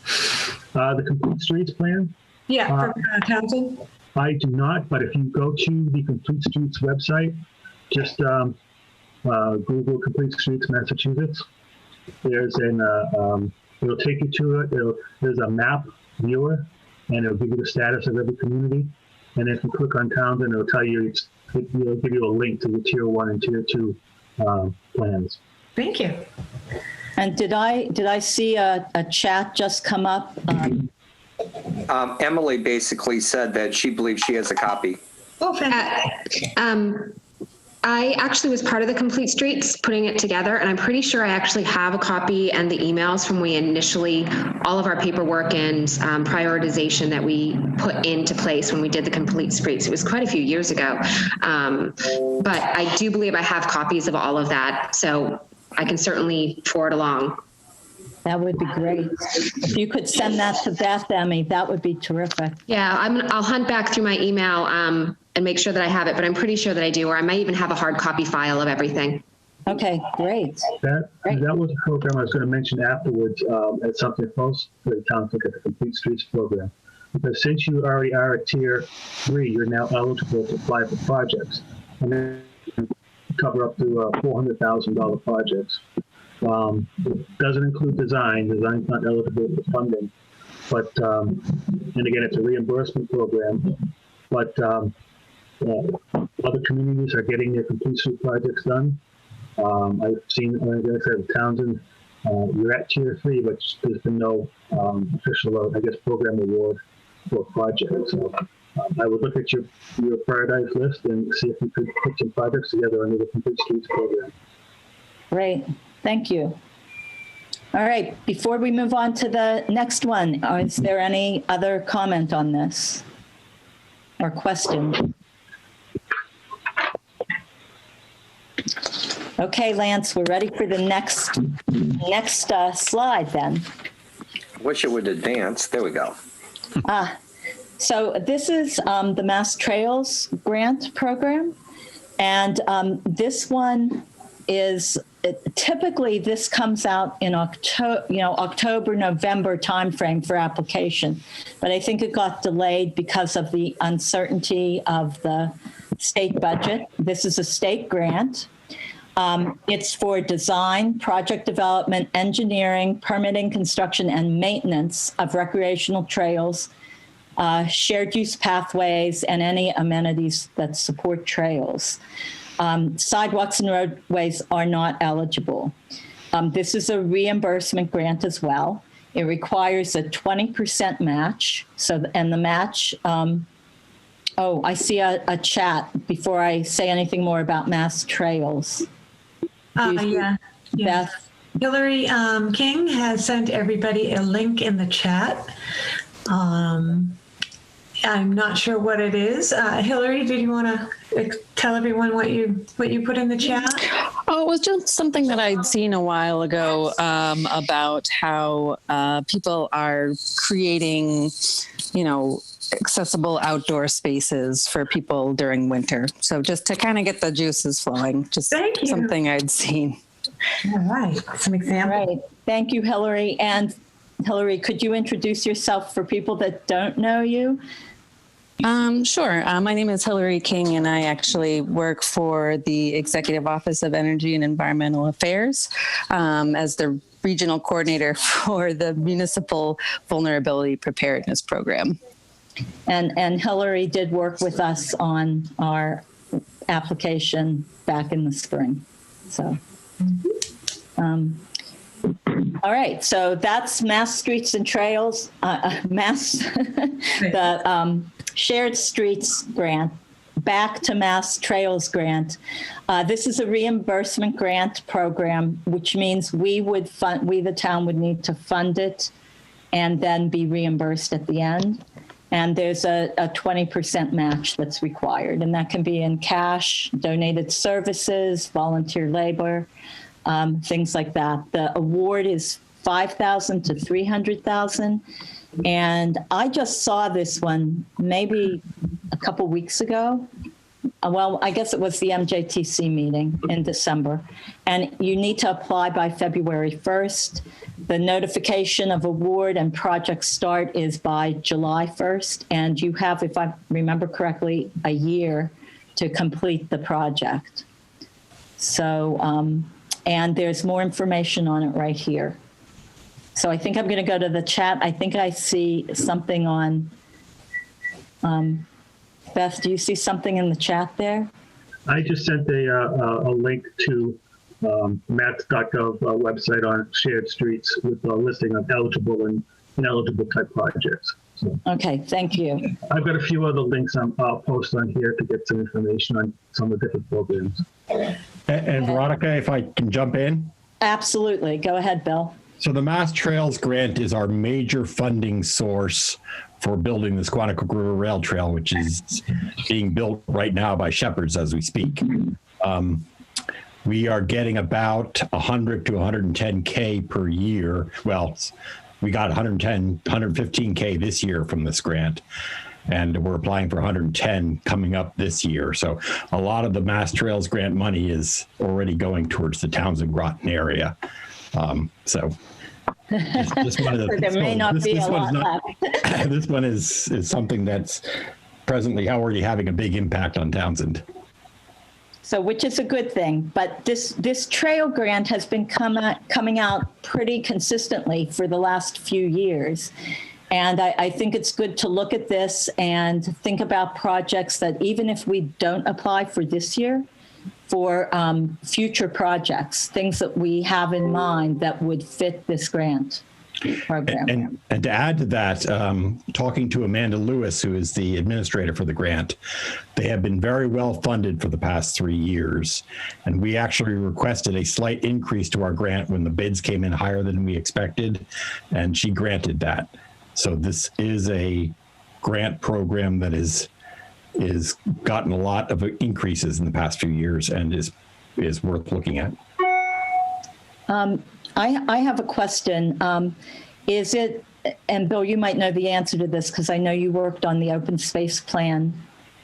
The Complete Streets plan? Yeah, from Townsend? I do not, but if you go to the Complete Streets website, just Google Complete Streets Massachusetts. There's it'll take you to it. There's a map viewer, and it'll give you the status of every community. And if you click on Townsend, it'll tell you, it'll give you a link to the tier 1 and tier 2 plans. Thank you. And did I see a chat just come up? Emily basically said that she believes she has a copy. Oh, fantastic. I actually was part of the Complete Streets putting it together, and I'm pretty sure I actually have a copy and the emails from all of our paperwork and prioritization that we put into place when we did the Complete Streets. It was quite a few years ago. But I do believe I have copies of all of that, so I can certainly forward along. That would be great. If you could send that to Beth, Emmy, that would be terrific. Yeah, I'll hunt back through my email and make sure that I have it, but I'm pretty sure that I do, or I might even have a hard copy file of everything. Okay, great. That was a program I was going to mention afterwards as something close to the Townsend at the Complete Streets program. Because since you already are a tier 3, you're now eligible to apply for projects. And then cover up to $400,000 projects. It doesn't include design. Design's not eligible for funding. But, and again, it's a reimbursement program. But other communities are getting their Complete Street projects done. I've seen, like I said, Townsend, you're at tier 3, but there's been no official, program award for projects. So I would look at your prioritized list and see if you could put some projects together under the Complete Streets program. Great, thank you. All right, before we move on to the next one, is there any other comment on this or question? Okay, Lance, we're ready for the next slide then. Wish it would advance. There we go. So this is the MassTrails grant program. And this one is, typically this comes out in October, November timeframe for application. But I think it got delayed because of the uncertainty of the state budget. This is a state grant. It's for design, project development, engineering, permitting, construction, and maintenance of recreational trails, shared use pathways, and any amenities that support trails. Sidewalks and roadways are not eligible. This is a reimbursement grant as well. It requires a 20% match. And the match, I see a chat before I say anything more about MassTrails. Yeah. Beth? Hillary King has sent everybody a link in the chat. I'm not sure what it is. Hillary, did you want to tell everyone what you put in the chat? Oh, it was just something that I'd seen a while ago about how people are creating, accessible outdoor spaces for people during winter. So just to kind of get the juices flowing, just something I'd seen. All right, some examples. Right. Thank you, Hillary. And Hillary, could you introduce yourself for people that don't know you? Sure. My name is Hillary King, and I actually work for the Executive Office of Energy and Environmental Affairs as the regional coordinator for the Municipal Vulnerability Preparedness Program. And Hillary did work with us on our application back in the spring. So, all right. So that's Mass Streets and Trails, the Shared Streets Grant, back to MassTrails grant. This is a reimbursement grant program, which means we, the town, would need to fund it and then be reimbursed at the end. And there's a 20% match that's required, and that can be in cash, donated services, volunteer labor, things like that. The award is $5,000 to $300,000. And I just saw this one maybe a couple weeks ago. Well, I guess it was the MJTC meeting in December. And you need to apply by February 1st. The notification of award and project start is by July 1st. And you have, if I remember correctly, a year to complete the project. So, and there's more information on it right here. So I think I'm going to go to the chat. I think I see something on, Beth, do you see something in the chat there? I just sent a link to Mattgov website on shared streets with a listing of eligible and ineligible type projects. So okay, thank you. I've got a few other links I'll post on here to get some information on some of the different programs. And Veronica, if I can jump in? Absolutely. Go ahead, Bill. So the MassTrails grant is our major funding source for building the Squanicook River Rail Trail, which is being built right now by Shepherds as we speak. We are getting about 100 to 110K per year. Well, we got 115K this year from this grant, and we're applying for 110 coming up this year. So a lot of the MassTrails grant money is already going towards the Townsend Groton area. This one is, there may not be a lot left. This one is something that's presently already having a big impact on Townsend. So, which is a good thing, but this trail grant has been coming out pretty consistently for the last few years. And I think it's good to look at this and think about projects that even if we don't apply for this year, for future projects, things that we have in mind that would fit this grant program. And to add to that, talking to Amanda Lewis, who is the administrator for the grant, they have been very well funded for the past 3 years. And we actually requested a slight increase to our grant when the bids came in higher than we expected, and she granted that. So this is a grant program that is gotten a lot of increases in the past few years and is worth looking at. I have a question. Is it, and Bill, you might know the answer to this because I know you worked on the open space plan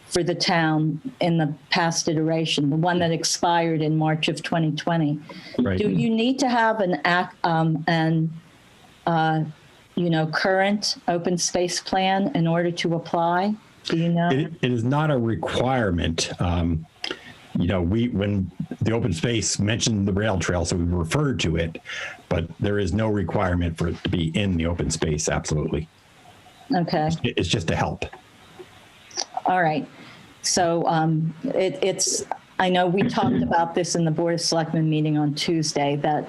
for the town in the past iteration, the one that expired in March of 2020. Right. Do you need to have current open space plan in order to apply? Do you know? It is not a requirement. When the open space mentioned the rail trail, so we referred to it, but there is no requirement for it to be in the open space. Absolutely. Okay. It's just a help. All right. So I know we talked about this in the Board of Selectmen meeting on Tuesday, that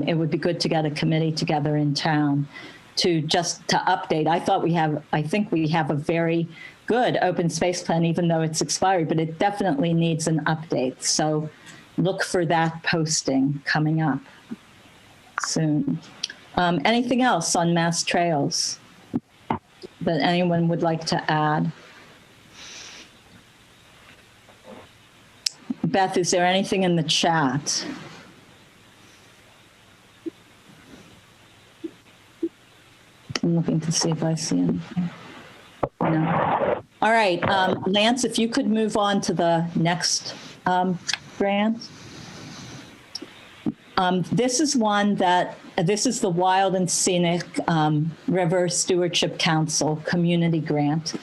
it would be good to get a committee together in town to update. I think we have a very good open space plan, even though it's expired, but it definitely needs an update. So look for that posting coming up. soon. Anything else on MassTrails that anyone would like to add? Beth, is there anything in the chat? I'm looking to see if I see anything. No. All right, Lance, if you could move on to the next grant. This is the Wild and Scenic River Stewardship Council Community Grant.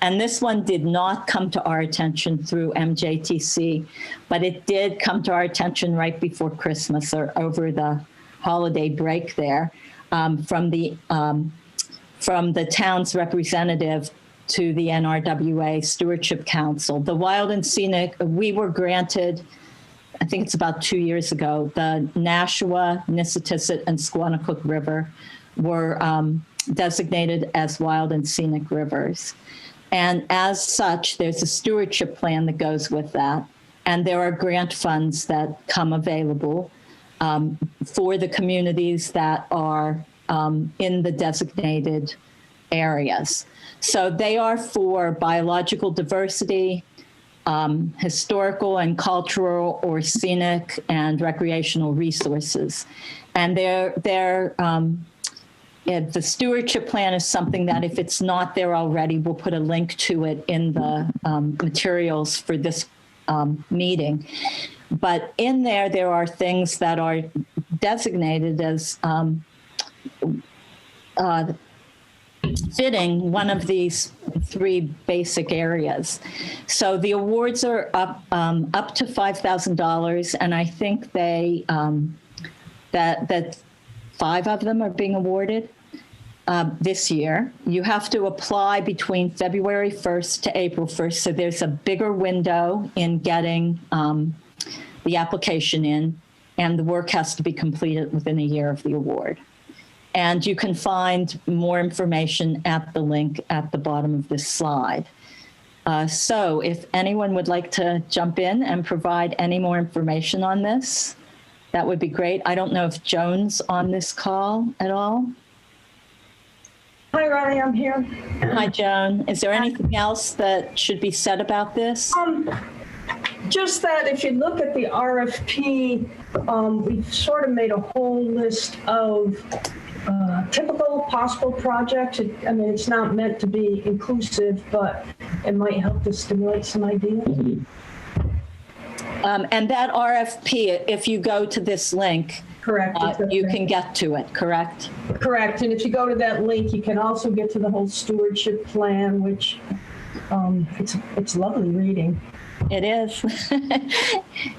And this one did not come to our attention through MJTC, but it did come to our attention right before Christmas or over the holiday break there from the town's representative to the NRWA Stewardship Council. The Wild and Scenic, we were granted, I think it's about 2 years ago, the Nashua, Nissitissit, and Squannacook River were designated as wild and scenic rivers. And as such, there's a stewardship plan that goes with that. And there are grant funds that come available for the communities that are in the designated areas. So they are for biological diversity, historical and cultural or scenic and recreational resources. And the stewardship plan is something that if it's not there already, we'll put a link to it in the materials for this meeting. But in there are things that are designated as fitting one of these three basic areas. So the awards are up to $5,000, and I think they that 5 of them are being awarded this year. You have to apply between February 1st to April 1st, so there's a bigger window in getting the application in, and the work has to be completed within a year of the award. And you can find more information at the link at the bottom of this slide. So if anyone would like to jump in and provide any more information on this, that would be great. I don't know if Joan's on this call at all. Hi, Ronnie, I'm here. Hi, Joan. Is there anything else that should be said about this? Just that if you look at the RFP, we've sort of made a whole list of typical possible projects. I mean, it's not meant to be inclusive, but it might help to stimulate some ideas. And that RFP, if you go to this link, correct, you can get to it, correct? Correct. And if you go to that link, you can also get to the whole stewardship plan, which it's lovely reading. It is.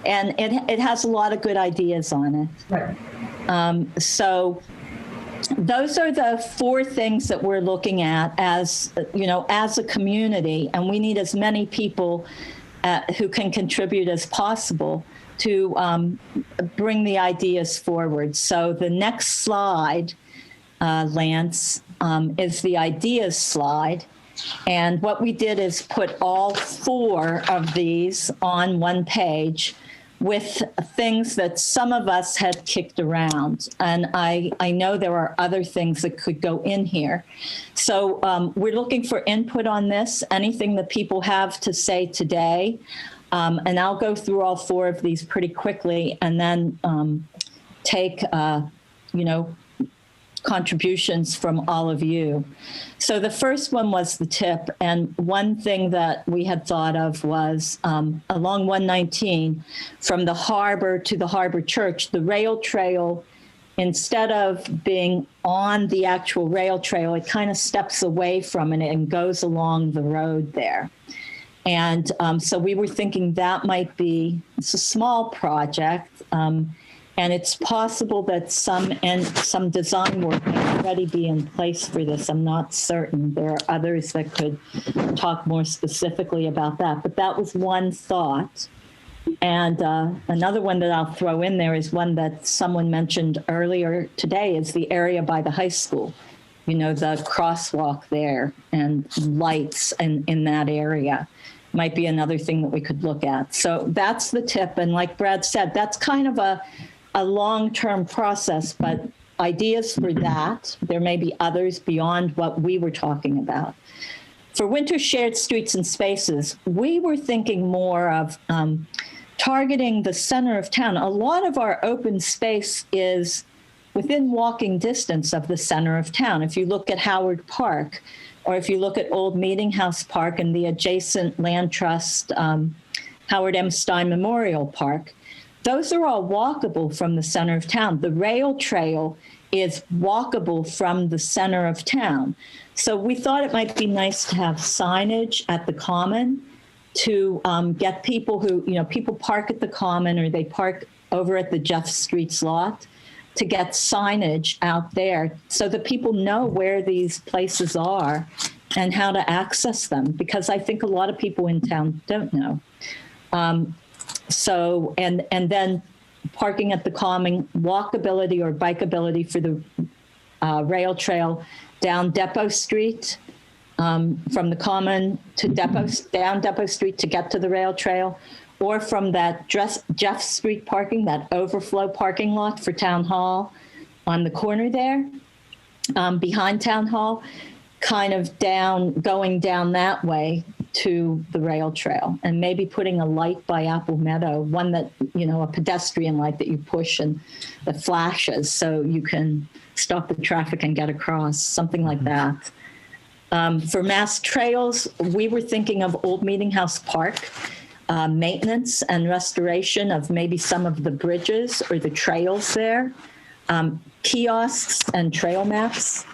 And it has a lot of good ideas on it. Right. So those are the 4 things that we're looking at as a community, and we need as many people who can contribute as possible to bring the ideas forward. So the next slide, Lance, is the ideas slide. And what we did is put all 4 of these on one page with things that some of us had kicked around. And I know there are other things that could go in here. So we're looking for input on this, anything that people have to say today. And I'll go through all 4 of these pretty quickly and then take, contributions from all of you. So the first one was the tip. And one thing that we had thought of was along 119 from the harbor to the harbor church, the rail trail, instead of being on the actual rail trail, it kind of steps away from it and goes along the road there. And so we were thinking that might be, it's a small project, and it's possible that some design work may already be in place for this. I'm not certain. There are others that could talk more specifically about that. But that was one thought. And another one that I'll throw in there is one that someone mentioned earlier today is the area by the high school. The crosswalk there and lights in that area might be another thing that we could look at. So that's the tip. And like Brad said, that's kind of a a long-term process, but ideas for that. There may be others beyond what we were talking about. For winter shared streets and spaces, we were thinking more of targeting the center of town. A lot of our open space is within walking distance of the center of town. If you look at Howard Park, or if you look at Old Meeting House Park and the adjacent Land Trust Howard M. Stein Memorial Park, those are all walkable from the center of town. The rail trail is walkable from the center of town. So we thought it might be nice to have signage at the Common to get people who, people park at the Common or they park over at the Jeff Streets lot, to get signage out there so that people know where these places are and how to access them, because I think a lot of people in town don't know. So, and then parking at the Common, walkability or bikeability for the rail trail down Depot Street, from the Common to down Depot Street to get to the rail trail, or from that Jeff Street parking, that overflow parking lot for Town Hall on the corner there, behind Town Hall, kind of going down that way to the rail trail, and maybe putting a light by Apple Meadow, one that, a pedestrian light that you push and that flashes so you can stop the traffic and get across, something like that. For MassTrails, we were thinking of Old Meeting House Park, maintenance and restoration of maybe some of the bridges or the trails there, kiosks and trail maps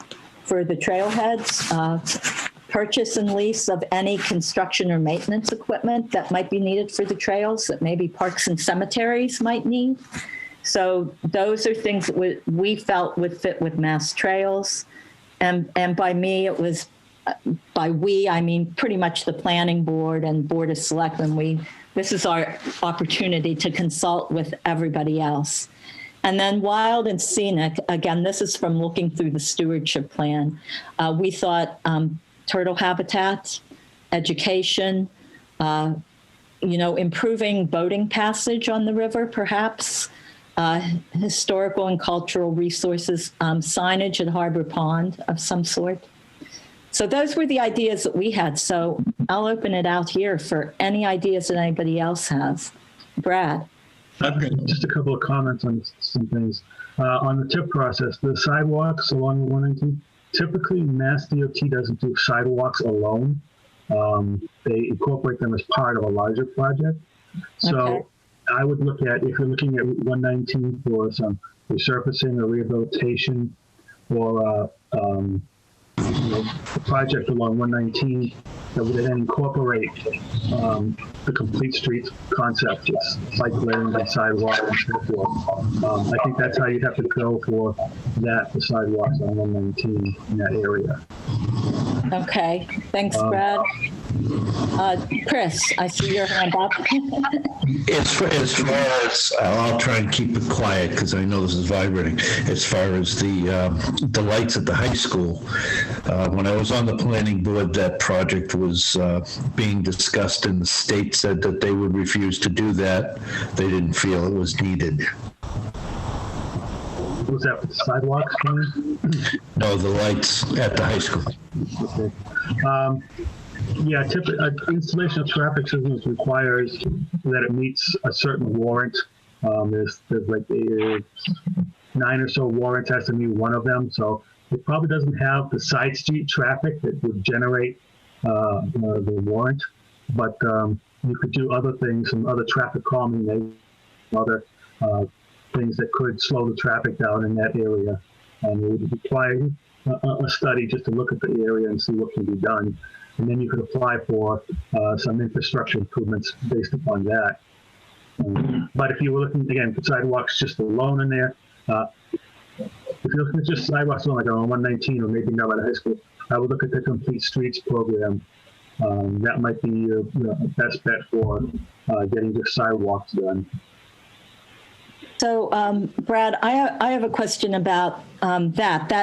for the trailheads, purchase and lease of any construction or maintenance equipment that might be needed for the trails that maybe parks and cemeteries might need. So those are things that we felt would fit with MassTrails. And by me, it was, by we, I mean pretty much the planning board and board of selectmen. This is our opportunity to consult with everybody else. And then wild and scenic, again, this is from looking through the stewardship plan. We thought turtle habitat, education, improving boating passage on the river, perhaps, historical and cultural resources, signage at Harbor Pond of some sort. So those were the ideas that we had. So I'll open it out here for any ideas that anybody else has. Brad. I've got just a couple of comments on some things. On the TIP process, the sidewalks along 119, typically Mass DOT doesn't do sidewalks alone. They incorporate them as part of a larger project. So okay. I would look at, if you're looking at 119 for some resurfacing or rehabilitation, or a project along 119 that would then incorporate the complete streets concept, bike lanes and sidewalks and so forth. I think that's how you'd have to go for that, the sidewalks on 119 in that area. Okay, thanks, Brad. Chris, I see your hand up. As far as, I'll try and keep it quiet because I know this is vibrating. As far as the lights at the high school, when I was on the planning board, that project was being discussed, and the state said that they would refuse to do that. They didn't feel it was needed. Was that for the sidewalks? No, the lights at the high school. Okay. Yeah, installation of traffic signals requires that it meets a certain warrant. There's like 9 or so warrants, has to meet one of them. So it probably doesn't have the side street traffic that would generate the warrant, but you could do other things, some other traffic calming, other things that could slow the traffic down in that area. And it would require a study just to look at the area and see what can be done. And then you could apply for some infrastructure improvements based upon that. But if you were looking, again, for sidewalks just alone in there, if you're looking at just sidewalks alone, like on 119 or maybe now at high school, I would look at the Complete Streets program. That might be your best bet for getting just sidewalks done. So, Brad, I have a question about that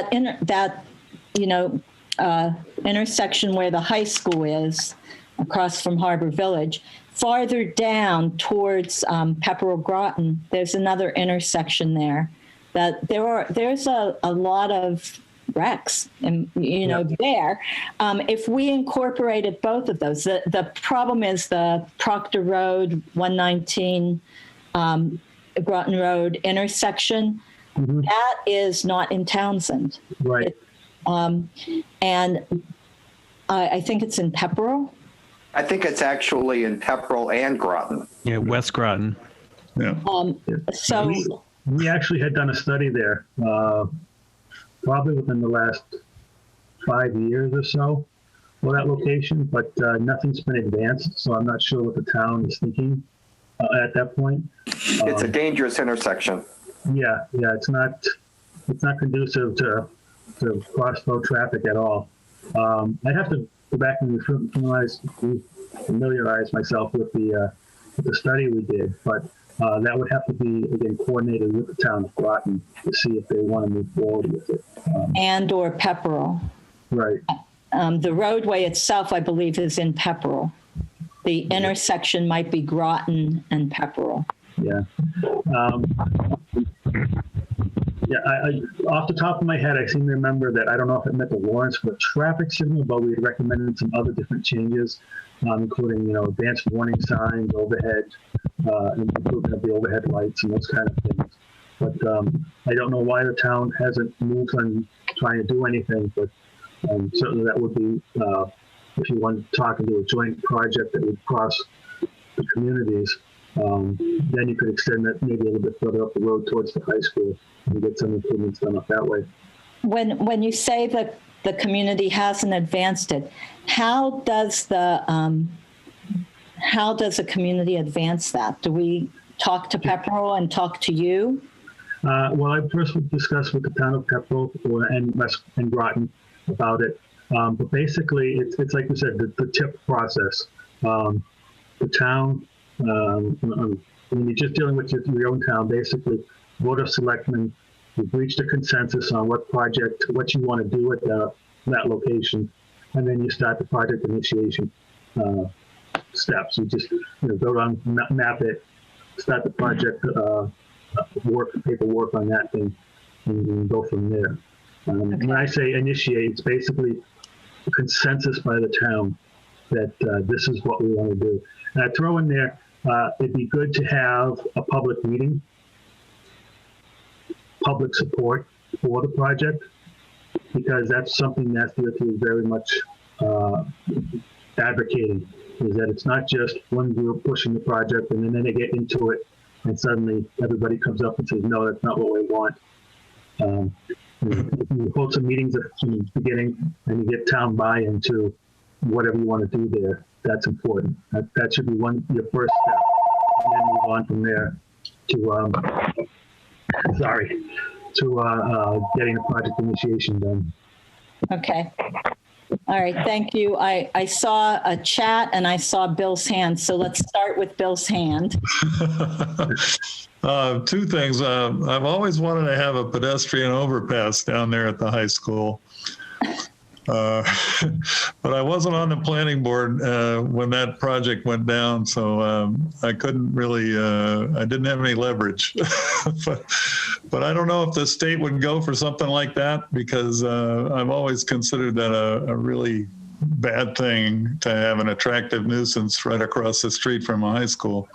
intersection where the high school is, across from Harbor Village. Farther down towards Pepperell Groton, there's another intersection there that there's a lot of wrecks and there. If we incorporated both of those, the problem is the Proctor Road 119 Groton Road intersection. That is not in Townsend. Right. And I think it's in Pepperell. I think it's actually in Pepperell and Groton. Yeah, West Groton. Yeah. So we actually had done a study there, probably within the last 5 years or so for that location, but nothing's been advanced. So I'm not sure what the town is thinking at that point. It's a dangerous intersection. Yeah, it's not conducive to cross-flow traffic at all. I have to go back and familiarize myself with the study we did, but that would have to be again coordinated with the town of Groton to see if they want to move forward with it. And or Pepperell. Right. The roadway itself, I believe, is in Pepperell. The intersection might be Groton and Pepperell. Yeah. I off the top of my head, I seem to remember that I don't know if it met the warrants for a traffic signal, but we had recommended some other different changes, including advanced warning signs, overhead, improvement of the overhead lights, and those kind of things. But I don't know why the town hasn't moved on trying to do anything. But certainly that would be if you want to talk into a joint project that would cross the communities. Then you could extend that maybe a little bit further up the road towards the high school and get some improvements done up that way. When you say that the community hasn't advanced it, how does the community advance that? Do we talk to Pepperell and talk to you? Well, I first would discuss with the town of Pepperell and Groton about it. But basically, it's like you said, the TIP process. The town. When you're just dealing with your own town, basically, Board of Selectmen, you've reached a consensus on what you want to do at that location, and then you start the project initiation steps. You just go down, map it, start the project paperwork on that thing, and go from there. When I say initiate, it's basically a consensus by the town that this is what we want to do. And I throw in there, it'd be good to have a public meeting, public support for the project, because that's something that DOT is very much advocating, is that it's not just one group pushing the project and then they get into it and suddenly everybody comes up and says, no, that's not what we want. You hold some meetings from the beginning and you get town buy-in to whatever you want to do there. That's important. That should be your first step, and then move on from there to getting the project initiation done. Okay. All right. Thank you. I saw a chat and I saw Bill's hand. So let's start with Bill's hand. Two things. I've always wanted to have a pedestrian overpass down there at the high school. But I wasn't on the planning board when that project went down, so I couldn't really, I didn't have any leverage. but I don't know if the state would go for something like that, because I've always considered that a really bad thing to have an attractive nuisance right across the street from a high school.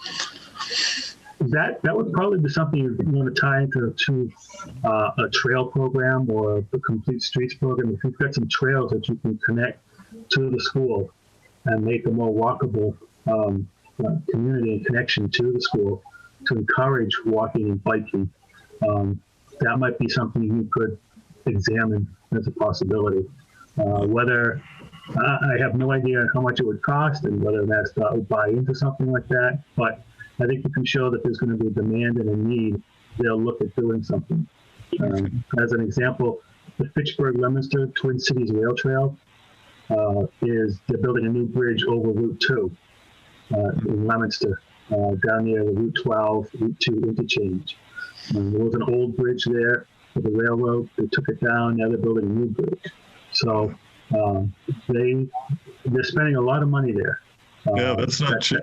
That would probably be something you want to tie into a trail program or the Complete Streets program. If you've got some trails that you can connect to the school and make a more walkable community and connection to the school to encourage walking and biking, that might be something you could examine as a possibility. Whether I have no idea how much it would cost and whether MassTrails would buy into something like that, but I think if you show that there's going to be a demand and a need, they'll look at doing something. As an example, the Fitchburg-Leominster Twin Cities Rail Trail they're building a new bridge over Route 2 in Leominster, down near the Route 12, Route 2 interchange. There was an old bridge there for the railroad. They took it down. Now they're building a new bridge. So they're spending a lot of money there. Yeah, that's not cheap.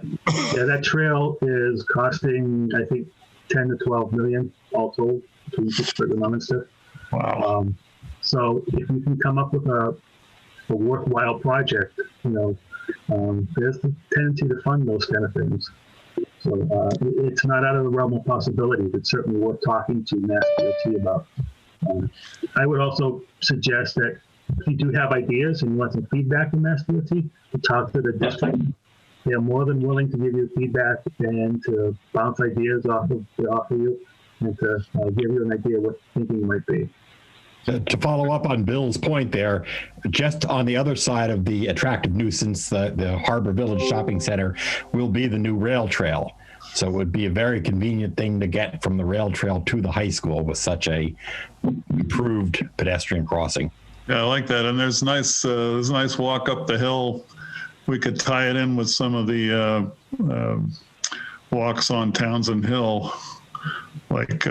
Yeah, that trail is costing, I think, 10 to 12 million all told between Pittsburgh and Leominster. Wow. So if you can come up with a worthwhile project, there's the tendency to fund those kind of things. So it's not out of the realm of possibility. It's certainly worth talking to MassDOT about. I would also suggest that if you do have ideas and you want some feedback from MassDOT, to talk to the district. They are more than willing to give you feedback and to bounce ideas off of you and to give you an idea what thinking might be. To follow up on Bill's point there, just on the other side of the attractive nuisance, the Harbor Village Shopping Center will be the new rail trail. So it would be a very convenient thing to get from the rail trail to the high school with such a improved pedestrian crossing. Yeah, I like that. And there's a nice walk up the hill. We could tie it in with some of the walks on Townsend Hill, like,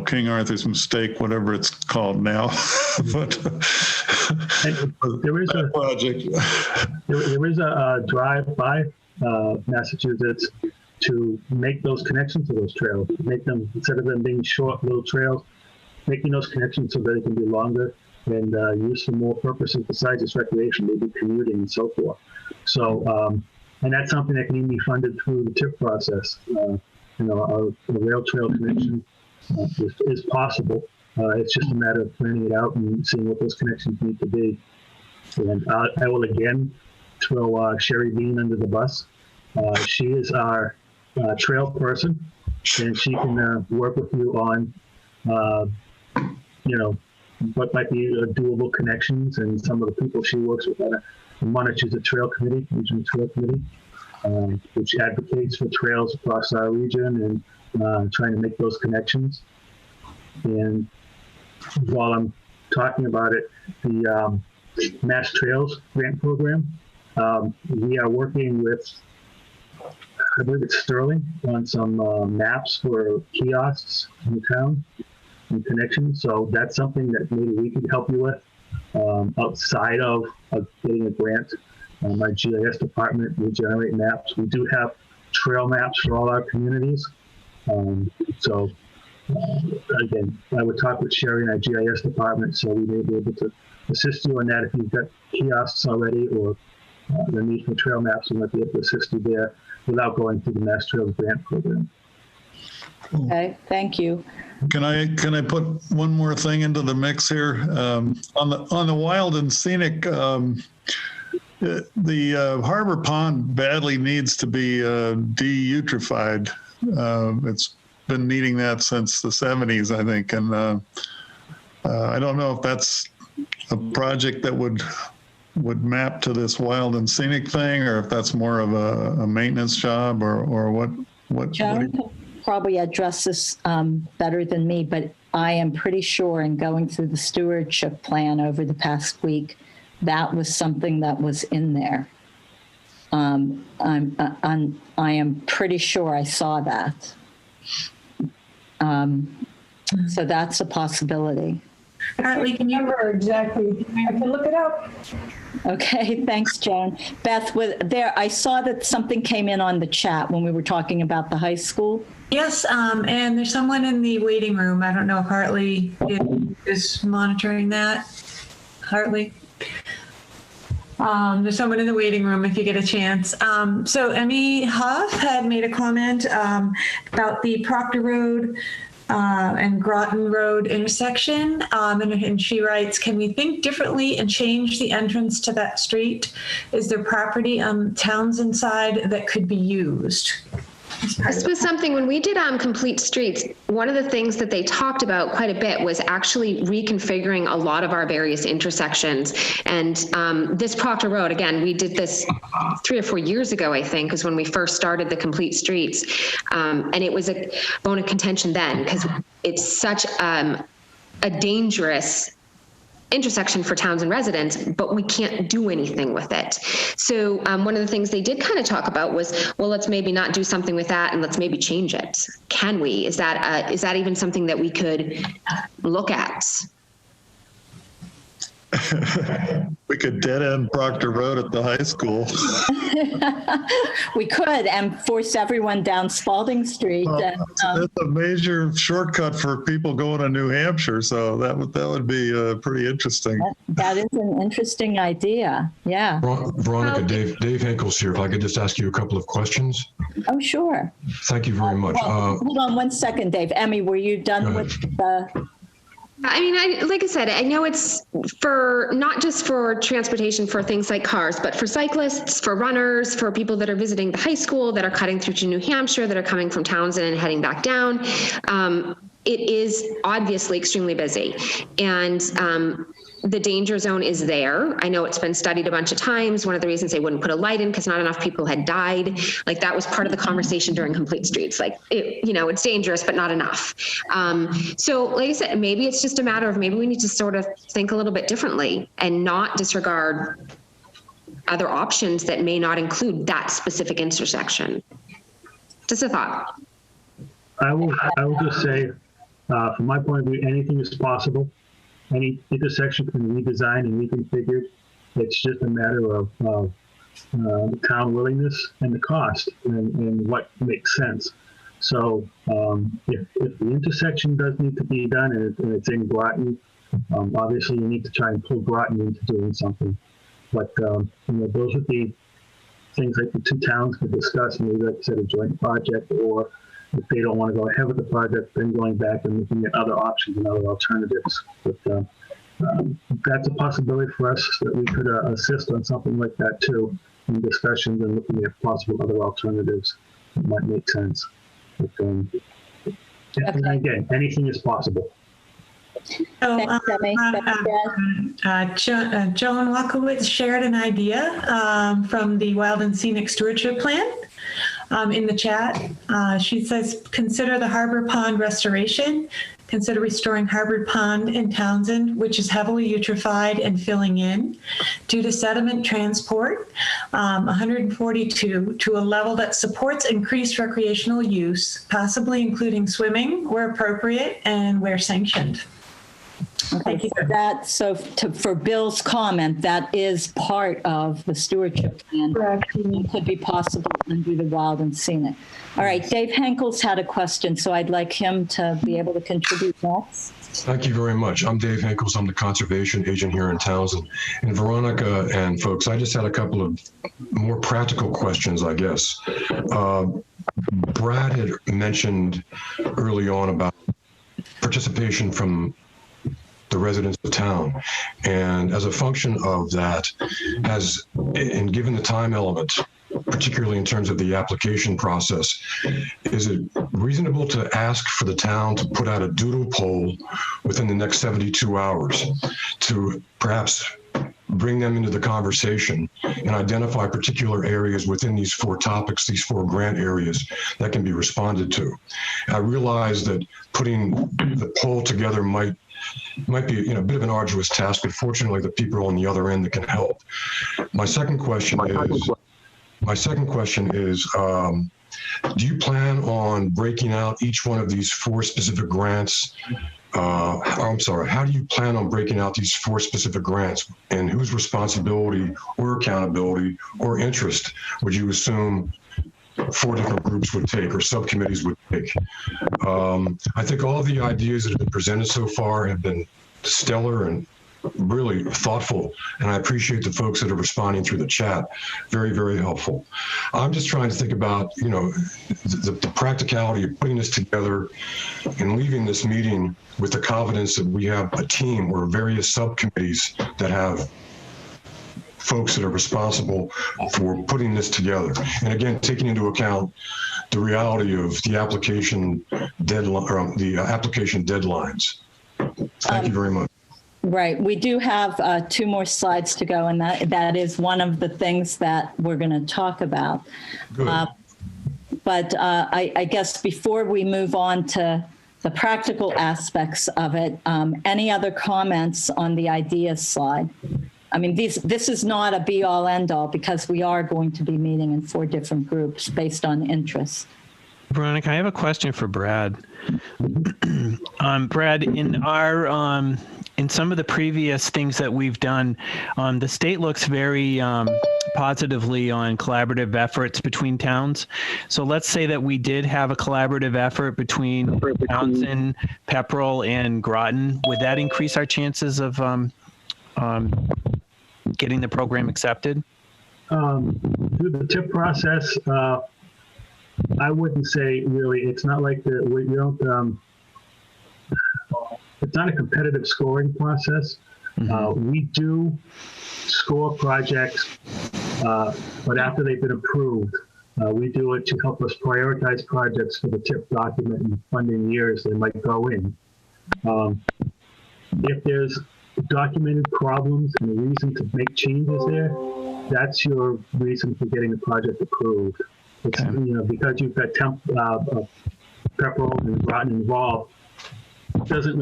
King Arthur's Mistake, whatever it's called now. But there is a project. There is a drive by Massachusetts to make those connections to those trails, make them, instead of them being short little trails, making those connections so that they can be longer and used for more purposes besides just recreation, maybe commuting and so forth. So, and that's something that can even be funded through the TIP process. A rail trail connection is possible. It's just a matter of planning it out and seeing what those connections need to be. And I will again throw Sherry Bean under the bus. She is our trail person, and she can work with you on, what might be doable connections, and some of the people she works with on the Montezuma Trail Committee, Regional Trail Committee, which advocates for trails across our region and trying to make those connections. And while I'm talking about it, the MassTrails grant program, we are working with, I believe it's Sterling, on some maps for kiosks in the town and connections. So that's something that maybe we could help you with outside of getting a grant. My GIS department will generate maps. We do have trail maps for all our communities. Again, I would talk with Sherry in our GIS department, so we may be able to assist you on that. If you've got kiosks already or the need for trail maps, we might be able to assist you there without going through the MassTrails grant program. Okay, thank you. Can I put one more thing into the mix here? On the wild and scenic, the Harbor Pond badly needs to be de-eutrophied. It's been needing that since the 70s, I think, and I don't know if that's a project that would map to this wild and scenic thing, or if that's more of a maintenance job, or what. Joan could probably address this better than me, but I am pretty sure in going through the stewardship plan over the past week, that was something that was in there. I am pretty sure I saw that. So that's a possibility. Hartley, can you remember exactly? I can look it up. Okay, thanks, Joan. Beth, I saw that something came in on the chat when we were talking about the high school. Yes, and there's someone in the waiting room. I don't know if Hartley is monitoring that. Hartley? There's someone in the waiting room if you get a chance. So Emmy Huff had made a comment about the Proctor Road and Groton Road intersection. And she writes, can we think differently and change the entrance to that street? Is there property on Townsend side that could be used? This was something when we did Complete Streets, one of the things that they talked about quite a bit was actually reconfiguring a lot of our various intersections. And this Proctor Road, again, we did this 3 or 4 years ago, I think, is when we first started the Complete Streets. And it was a bone of contention then because it's such a dangerous intersection for Townsend residents, but we can't do anything with it. So one of the things they did kind of talk about was, well, let's maybe not do something with that and let's maybe change it. Can we? Is that even something that we could look at? We could dead end Proctor Road at the high school. We could, and force everyone down Spalding Street. That's a major shortcut for people going to New Hampshire, so that would be pretty interesting. That is an interesting idea. Yeah. Veronica, Dave Henkel's here. If I could just ask you a couple of questions. Oh, sure. Thank you very much. Hold on one second, Dave. Emmy, were you done with the? I mean, like I said, I know it's for not just for transportation for things like cars, but for cyclists, for runners, for people that are visiting the high school, that are cutting through to New Hampshire, that are coming from Townsend and heading back down. It is obviously extremely busy. And the danger zone is there. I know it's been studied a bunch of times. One of the reasons they wouldn't put a light in because not enough people had died. Like that was part of the conversation during Complete Streets. Like, it's dangerous, but not enough. So like I said, maybe it's just a matter of maybe we need to sort of think a little bit differently and not disregard other options that may not include that specific intersection. Just a thought. I will just say, from my point of view, anything is possible. Any intersection can be redesigned and reconfigured. It's just a matter of town willingness and the cost and what makes sense. So if the intersection does need to be done and it's in Groton, obviously you need to try and pull Groton into doing something. But those would be things like the two towns could discuss, maybe like I said, a joint project, or if they don't want to go ahead with the project, then going back and looking at other options and other alternatives. But that's a possibility for us that we could assist on something like that too, in discussions and looking at possible other alternatives that might make sense. But and again, anything is possible. So, Joan Walkowitz shared an idea from the Wild and Scenic Stewardship Plan. In the chat, she says, consider the Harbor Pond restoration. Consider restoring Harbor Pond in Townsend, which is heavily eutrophied and filling in due to sediment transport, 142, to a level that supports increased recreational use, possibly including swimming where appropriate and where sanctioned. Okay, for Bill's comment, that is part of the stewardship plan. It could be possible under the Wild and Scenic. All right, Dave Henkel's had a question, so I'd like him to be able to contribute next. Thank you very much. I'm Dave Henkels. I'm the conservation agent here in Townsend. And Veronica and folks, I just had a couple of more practical questions, I guess. Brad had mentioned early on about participation from the residents of town. And as a function of that, and given the time element, particularly in terms of the application process, is it reasonable to ask for the town to put out a doodle poll within the next 72 hours to perhaps bring them into the conversation and identify particular areas within these four topics, these four grant areas that can be responded to? I realize that putting the poll together might be a bit of an arduous task, but fortunately the people on the other end that can help. My second question is, do you plan on breaking out each one of these four specific grants? How do you plan on breaking out these four specific grants, and whose responsibility or accountability or interest would you assume four different groups would take or subcommittees would take? I think all of the ideas that have been presented so far have been stellar and really thoughtful, and I appreciate the folks that are responding through the chat. Very, very helpful. I'm just trying to think about, the practicality of putting this together and leaving this meeting with the confidence that we have a team or various subcommittees that have folks that are responsible for putting this together. And again, taking into account the reality of the application deadline, or the application deadlines. Thank you very much. Right. We do have 2 more slides to go, and that is one of the things that we're going to talk about. But I guess before we move on to the practical aspects of it, any other comments on the ideas slide? I mean, this is not a be-all, end-all, because we are going to be meeting in 4 different groups based on interest. Veronica, I have a question for Brad. Brad, in our in some of the previous things that we've done, the state looks very positively on collaborative efforts between towns. So let's say that we did have a collaborative effort between Townsend, Pepperell, and Groton. Would that increase our chances of getting the program accepted? Through the TIP process, I wouldn't say really. It's not like we don't. It's not a competitive scoring process. We do score projects, but after they've been approved, we do it to help us prioritize projects for the TIP document and funding years they might go in. If there's documented problems and a reason to make changes there, that's your reason for getting the project approved. It's, because you've got Pepperell and Groton involved, it doesn't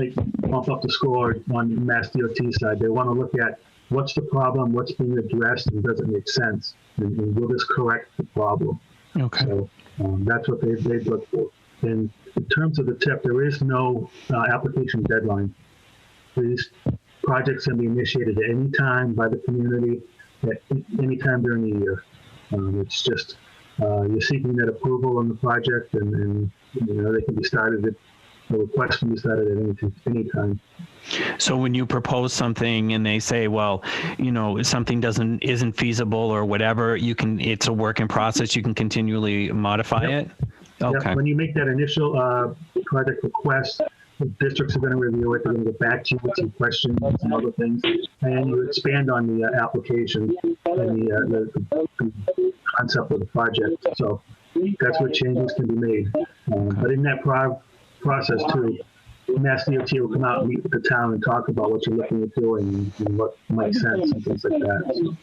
bump up the score on Mass DOT side. They want to look at what's the problem, what's being addressed, and does it make sense, and will this correct the problem? Okay. So that's what they'd look for. And in terms of the TIP, there is no application deadline. These projects can be initiated at any time by the community, at any time during the year. It's just you're seeking that approval on the project, and they can be started. The request can be started at any time. So when you propose something and they say, well, something isn't feasible or whatever, it's a work in process. You can continually modify it. Okay. Yep. When you make that initial project request, the districts are going to review it. They're going to get back to you with some questions and some other things, and you expand on the application and the concept of the project. So that's where changes can be made. But in that process too, Mass DOT will come out and meet with the town and talk about what you're looking at doing and what makes sense and things like that.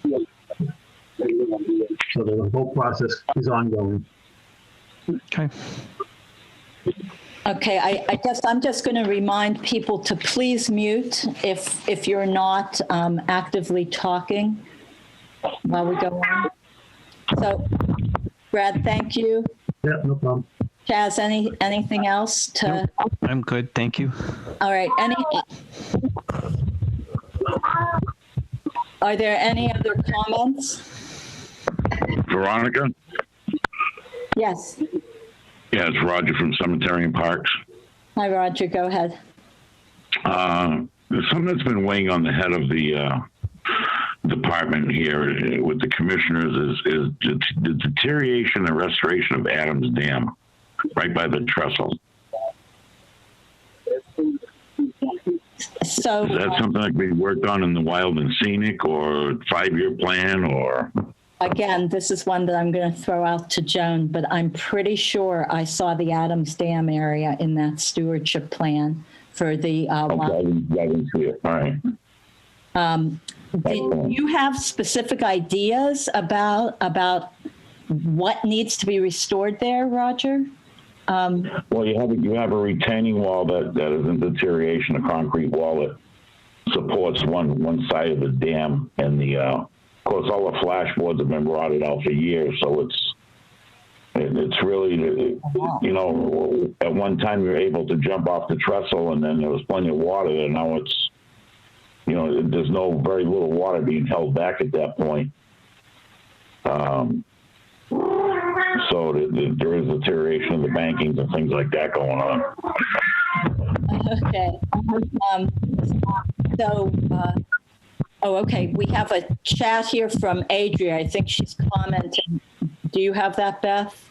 So the whole process is ongoing. Okay. Okay, I guess I'm just going to remind people to please mute if you're not actively talking while we go on. So, Brad, thank you. Yeah, no problem. Chaz, anything else to? Nope, I'm good, thank you. All right. Are there any other comments? Veronica? Yes. Yeah, it's Roger from Cemetery and Parks. Hi, Roger. Go ahead. Something that's been weighing on the head of the department here with the commissioners is the deterioration and restoration of Adams Dam, right by the trestle. So is that something that can be worked on in the Wild and Scenic or 5-year plan or? Again, this is one that I'm going to throw out to Joan, but I'm pretty sure I saw the Adams Dam area in that stewardship plan for the. I didn't see it. All right. Do you have specific ideas about what needs to be restored there, Roger? Well, you have a retaining wall that is in deterioration, a concrete wall that supports one side of the dam, and of course, all the flashboards have been rotted out for years, so it's really, at one time you were able to jump off the trestle and then there was plenty of water there. Now it's, there's very little water being held back at that point. So there is deterioration of the bankings and things like that going on. Okay. Okay. We have a chat here from Adria. I think she's commenting. Do you have that, Beth?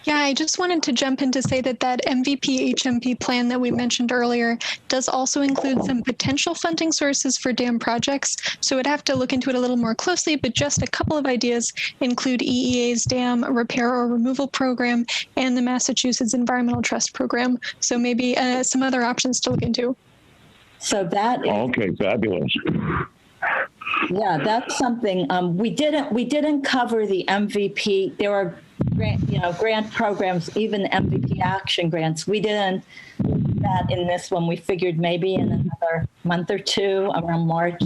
Yeah, I just wanted to jump in to say that MVP HMP plan that we mentioned earlier does also include some potential funding sources for dam projects. So I'd have to look into it a little more closely, but just a couple of ideas include EEA's dam repair or removal program and the Massachusetts Environmental Trust program. So maybe some other options to look into. So that. Okay, fabulous. Yeah, that's something we didn't cover the MVP. There are grant programs, even MVP action grants. We didn't do that in this one. We figured maybe in another month or two, around March,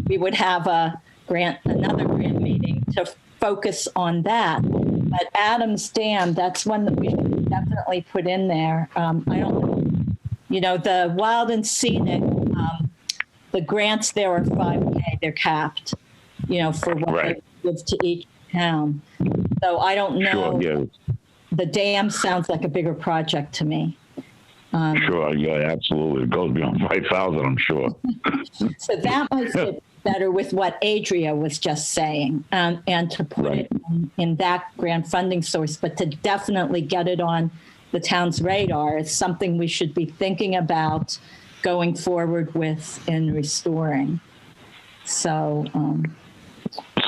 we would have another grant meeting to focus on that. But Adams Dam, that's one that we should definitely put in there. I don't, the Wild and Scenic. the grants there are 5K, they're capped, for what they give to each town. So I don't know. Sure, yeah. The dam sounds like a bigger project to me. Sure, yeah, absolutely. It goes beyond 5,000, I'm sure. So that might fit better with what Adria was just saying, and to put it in that grant funding source, but to definitely get it on the town's radar is something we should be thinking about going forward with in restoring. So,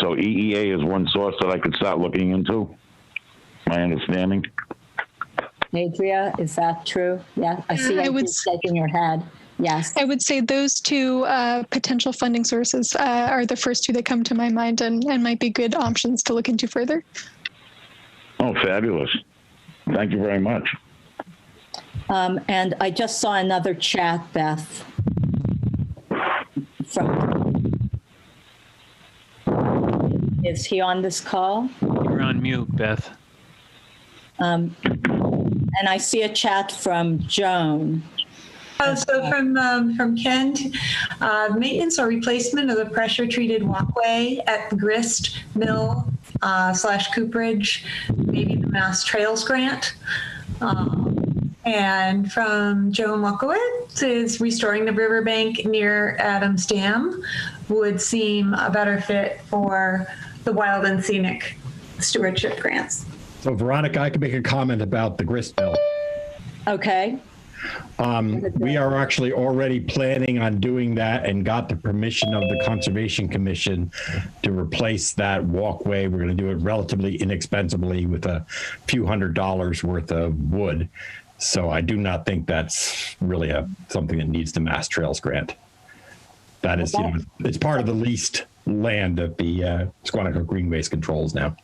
So EEA is one source that I could start looking into, my understanding. Adria, is that true? Yeah, I see you shaking your head. Yes. I would say those two potential funding sources are the first two that come to my mind and might be good options to look into further. Oh, fabulous. Thank you very much. And I just saw another chat, Beth. Is he on this call? You're on mute, Beth. And I see a chat from Joan. So from Kent, maintenance or replacement of the pressure treated walkway at the Grist Mill / Cooperage, maybe the MassTrails grant. And from Joan Wakowitz is restoring the riverbank near Adams Dam would seem a better fit for the Wild and Scenic stewardship grants. So Veronica, I can make a comment about the grist mill. Okay. We are actually already planning on doing that and got the permission of the Conservation Commission to replace that walkway. We're going to do it relatively inexpensively with a few $100s worth of wood. So I do not think that's really something that needs the MassTrails grant. That is, it's part of the leased land that the Squanico Greenways controls now.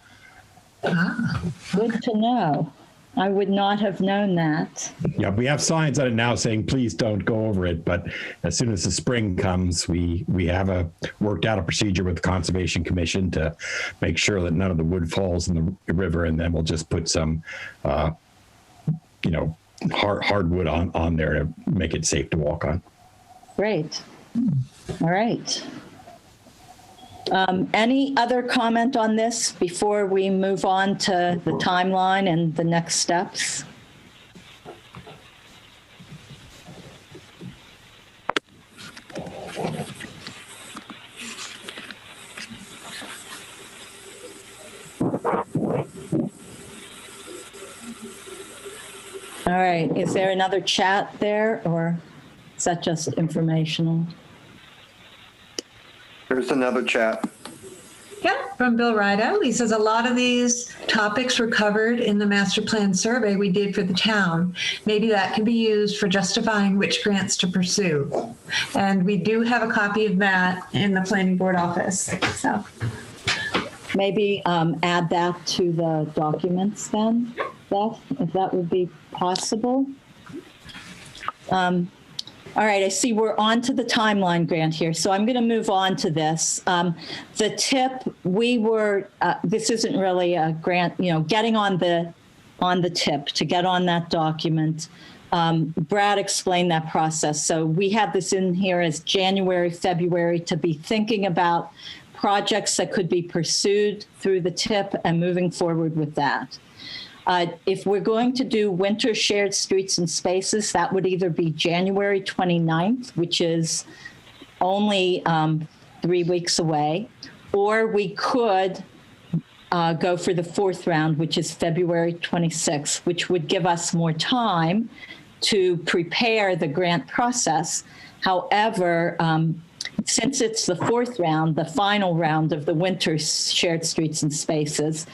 Good to know. I would not have known that. Yeah, we have signs on it now saying, please don't go over it. But as soon as the spring comes, we have worked out a procedure with the Conservation Commission to make sure that none of the wood falls in the river. And then we'll just put some, hardwood on there to make it safe to walk on. Great. All right. Any other comment on this before we move on to the timeline and the next steps? All right, is there another chat there or is that just informational? There's another chat. Yeah, from Bill Rideout. He says a lot of these topics were covered in the master plan survey we did for the town. Maybe that can be used for justifying which grants to pursue. And we do have a copy of that in the planning board office. So maybe add that to the documents then, Beth, if that would be possible. All right, I see we're on to the timeline grant here. So I'm going to move on to this. The tip, this isn't really a grant, getting on the tip to get on that document. Brad explained that process. So we have this in here as January, February to be thinking about projects that could be pursued through the tip and moving forward with that. If we're going to do winter shared streets and spaces, that would either be January 29th, which is only 3 weeks away, or we could go for the fourth round, which is February 26th, which would give us more time to prepare the grant process. However, since it's the fourth round, the final round of the winter shared streets and spaces,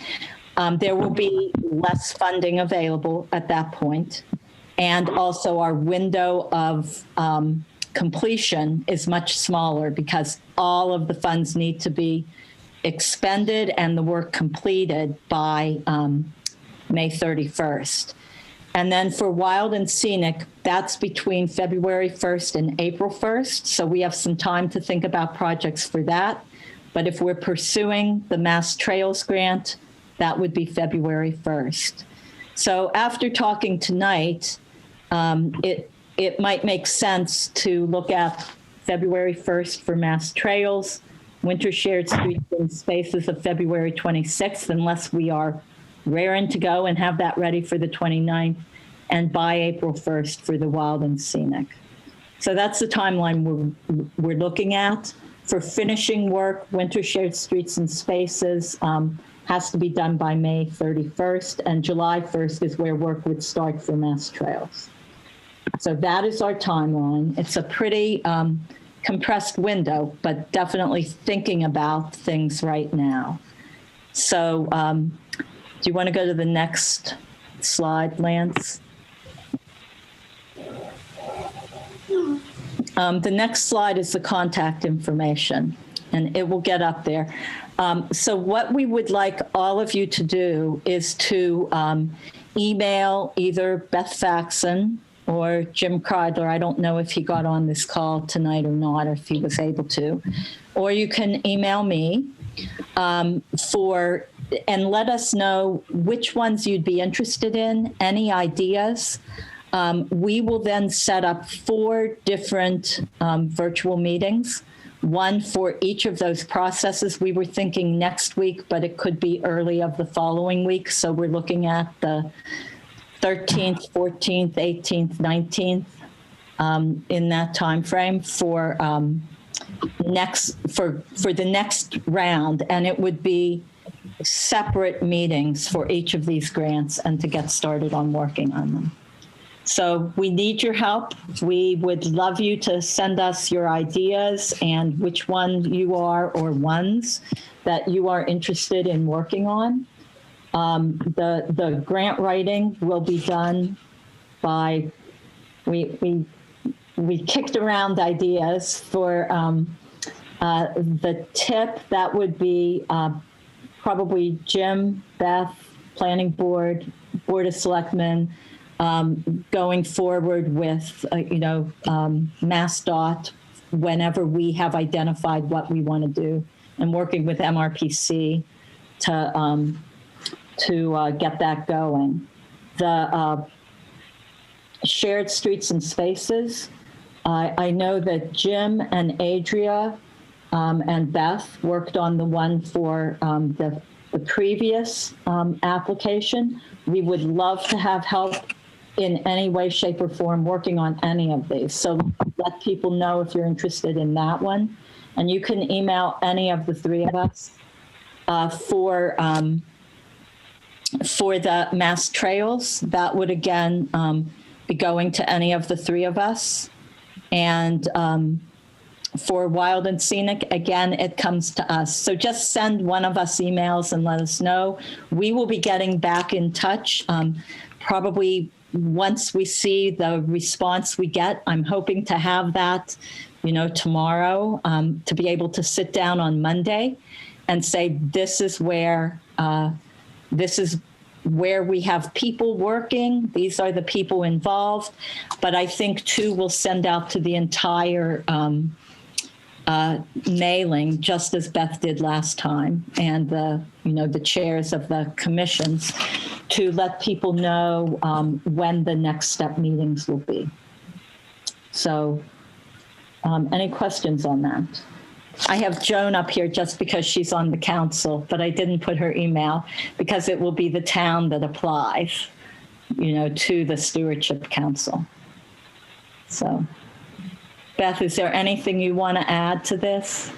there will be less funding available at that point. And also our window of completion is much smaller because all of the funds need to be expended and the work completed by May 31st. And then for Wild and Scenic, that's between February 1st and April 1st. So we have some time to think about projects for that. But if we're pursuing the MassTrails grant, that would be February 1st. So after talking tonight, it might make sense to look at February 1st for MassTrails, Winter Shared Streets and Spaces of February 26th, unless we are raring to go and have that ready for the 29th, and by April 1st for the Wild and Scenic. So that's the timeline we're looking at. For finishing work, Winter Shared Streets and Spaces has to be done by May 31st, and July 1st is where work would start for MassTrails. So that is our timeline. It's a pretty compressed window, but definitely thinking about things right now. So do you want to go to the next slide, Lance? The next slide is the contact information, and it will get up there. So what we would like all of you to do is to email either Beth Faxon or Jim Kreidler. I don't know if he got on this call tonight or not, or if he was able to. Or you can email me and let us know which ones you'd be interested in, any ideas. We will then set up 4 different virtual meetings, one for each of those processes. We were thinking next week, but it could be early of the following week. So we're looking at the 13th, 14th, 18th, 19th in that time frame for the next round, and it would be separate meetings for each of these grants and to get started on working on them. So we need your help. We would love you to send us your ideas and which one you are or ones that you are interested in working on. The grant writing will be done by, we kicked around ideas for the tip. That would be probably Jim, Beth, Planning Board, Board of Selectmen, going forward with, MassDOT whenever we have identified what we want to do, and working with MRPC to get that going. The shared streets and spaces, I know that Jim and Adria and Beth worked on the one for the previous application. We would love to have help in any way, shape, or form working on any of these. So let people know if you're interested in that one. And you can email any of the 3 of us for the MassTrails. That would, again, be going to any of the 3 of us. And for Wild and Scenic, again, it comes to us. So just send one of us emails and let us know. We will be getting back in touch probably once we see the response we get. I'm hoping to have that, tomorrow, to be able to sit down on Monday and say, this is where we have people working. These are the people involved. But I think too, we'll send out to the entire mailing, just as Beth did last time, and the chairs of the commissions, to let people know when the next step meetings will be. So any questions on that? I have Joan up here just because she's on the council, but I didn't put her email because it will be the town that applies, to the Stewardship Council. So, Beth, is there anything you want to add to this?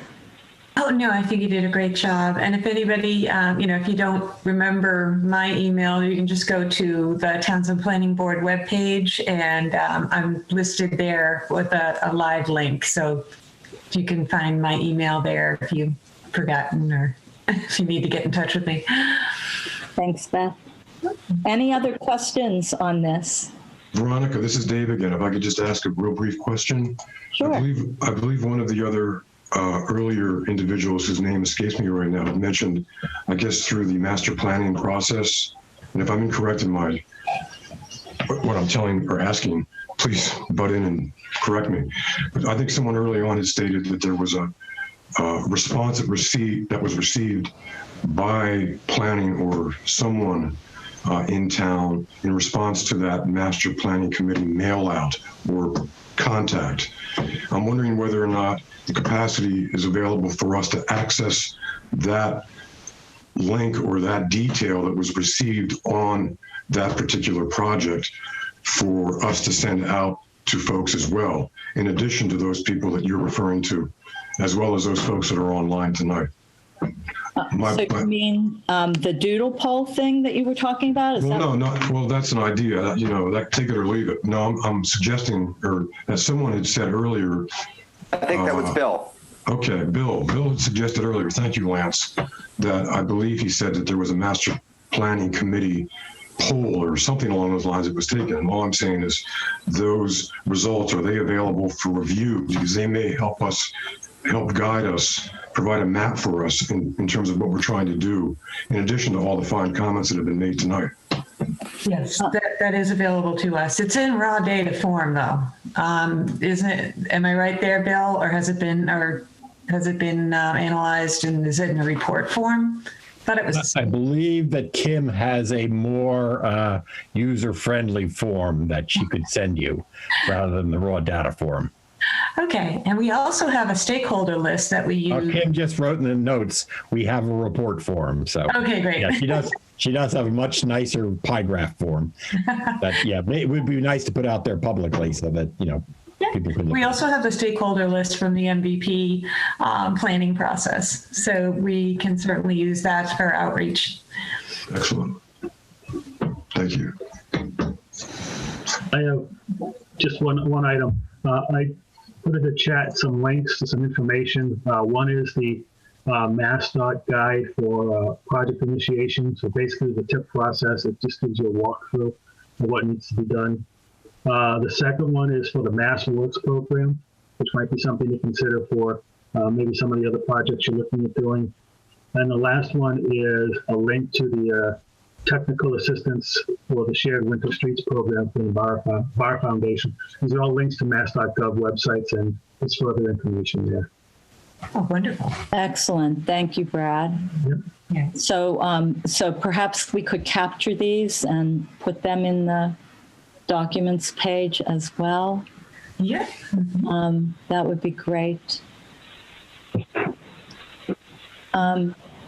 Oh, no, I think you did a great job. And if anybody, if you don't remember my email, you can just go to the Townsend Planning Board webpage, and I'm listed there with a live link. So you can find my email there if you've forgotten or if you need to get in touch with me. Thanks, Beth. Any other questions on this? Veronica, this is Dave again. If I could just ask a real brief question. Sure. I believe one of the other earlier individuals whose name escapes me right now had mentioned, I guess, through the master planning process. And if I'm incorrect in what I'm telling or asking, please butt in and correct me. But I think someone early on had stated that there was a response that was received by planning or someone in town in response to that master planning committee mail out or contact. I'm wondering whether or not the capacity is available for us to access that link or that detail that was received on that particular project for us to send out to folks as well, in addition to those people that you're referring to, as well as those folks that are online tonight. So you mean the doodle poll thing that you were talking about? Well, that's an idea, you know, that take it or leave it. No, I'm suggesting, or as someone had said earlier. I think that was Bill. Okay, Bill had suggested earlier, thank you, Lance, that I believe he said that there was a master planning committee poll or something along those lines that was taken. And all I'm saying is those results, are they available for review? Because they may help guide us, provide a map for us in terms of what we're trying to do, in addition to all the fine comments that have been made tonight. Yes, that is available to us. It's in raw data form, though. Isn't it? Am I right there, Bill? Or has it been analyzed, and is it in a report form? Thought it was. I believe that Kim has a more user-friendly form that she could send you rather than the raw data form. Okay, and we also have a stakeholder list that we use. Kim just wrote in the notes, we have a report form. So okay, great. Yeah, she does have a much nicer pie graph form. But yeah, it would be nice to put out there publicly so that, you know, people can look. We also have the stakeholder list from the MVP planning process. So we can certainly use that for outreach. Excellent. Thank you. I have just one item. I put in the chat some links to some information. One is the MassDOT guide for project initiation. So basically the TIP process, it just gives you a walkthrough of what needs to be done. The second one is for the Mass Works program, which might be something to consider for maybe some of the other projects you're looking at doing. And the last one is a link to the technical assistance for the Shared Winter Streets program from the Bar Foundation. These are all links to mass.gov websites, and there's further information there. Oh, wonderful. Excellent. Thank you, Brad. Yep. Yeah. So perhaps we could capture these and put them in the documents page as well. Yeah. That would be great.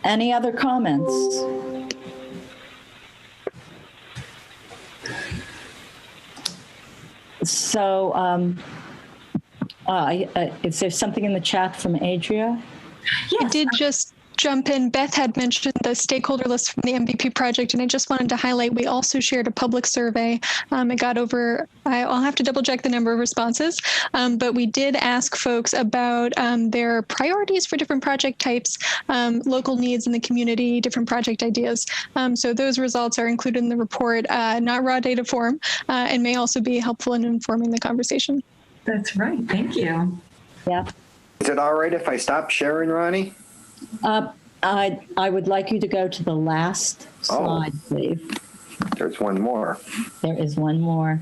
Any other comments? So, is there something in the chat from Adria? Yes. I did just jump in. Beth had mentioned the stakeholder list from the MVP project, and I just wanted to highlight we also shared a public survey. It got over, I'll have to double check the number of responses, but we did ask folks about their priorities for different project types, local needs in the community, different project ideas. So those results are included in the report, not raw data form, and may also be helpful in informing the conversation. That's right. Thank you. Yeah. Is it all right if I stop sharing, Ronnie? I would like you to go to the last slide, please. There's one more. There is one more.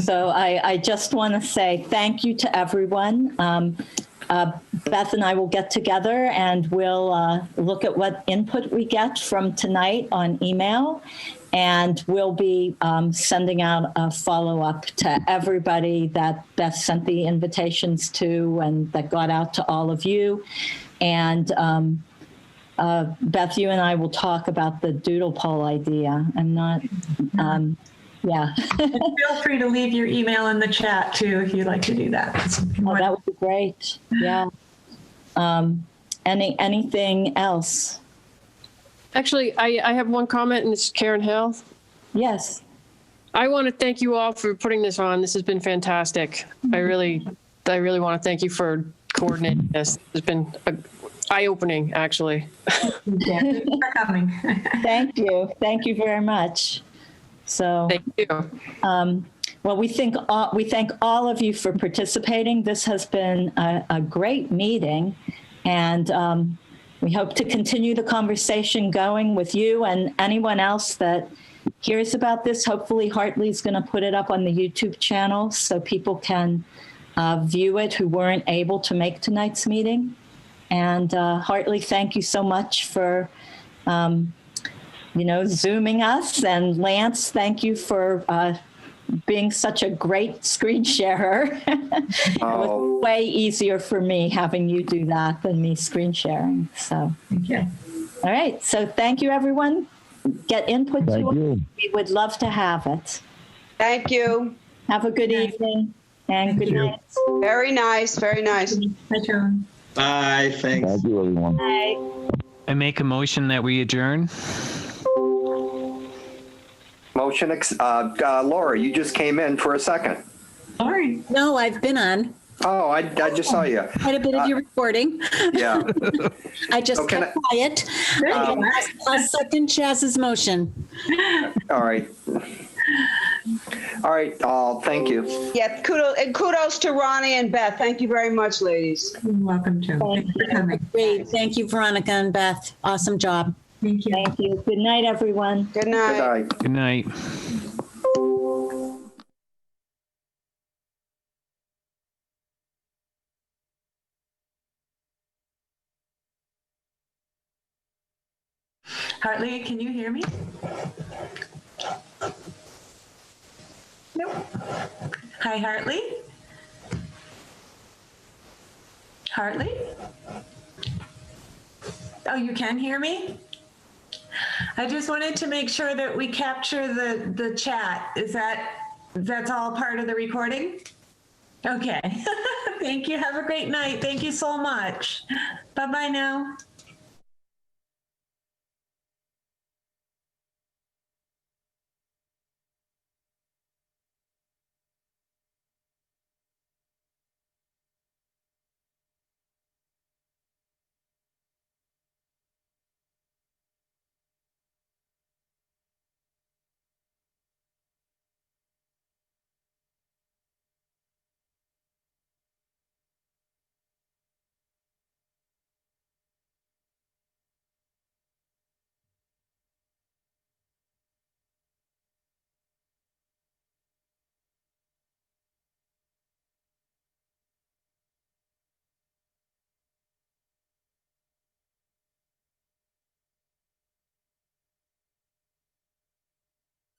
So I just want to say thank you to everyone. Beth and I will get together and we'll look at what input we get from tonight on email. And we'll be sending out a follow-up to everybody that Beth sent the invitations to and that got out to all of you. And Beth, you and I will talk about the doodle poll idea. I'm not, yeah. And feel free to leave your email in the chat too, if you'd like to do that. Oh, that would be great. Yeah. Anything else? Actually, I have one comment, and it's Karen Hale. Yes. I want to thank you all for putting this on. This has been fantastic. I really want to thank you for coordinating this. It's been eye-opening, actually. Thank you for coming. Thank you. Thank you very much. So, thank you. Well, we thank all of you for participating. This has been a great meeting, and we hope to continue the conversation going with you and anyone else that hears about this. Hopefully, Hartley's going to put it up on the YouTube channel so people can view it who weren't able to make tonight's meeting. And Hartley, thank you so much for, Zooming us. And Lance, thank you for being such a great screen sharer. It was way easier for me having you do that than me screen sharing. So, yeah. All right. So thank you, everyone. Get input to it. We would love to have it. Thank you. Have a good evening and good night. Very nice. Very nice. Bye, Joan. Bye. Thanks. Thank you, everyone. Bye. I make a motion that we adjourn. Motion, Laura, you just came in for a second. Sorry. No, I've been on. Oh, I just saw you. Quite a bit of your recording. Yeah. I just kept quiet. I'll second Chaz's motion. All right. All right. Thank you. Yeah, kudos to Ronnie and Beth. Thank you very much, ladies. You're welcome, Joan. Thank you for coming. Great. Thank you, Veronica and Beth. Awesome job. Thank you. Thank you. Good night, everyone. Good night. Good night. Good night. Hartley, can you hear me? Nope. Hi, Hartley. Hartley? Oh, you can hear me? I just wanted to make sure that we capture the chat. That's all part of the recording? Okay. Thank you. Have a great night. Thank you so much. Bye-bye now.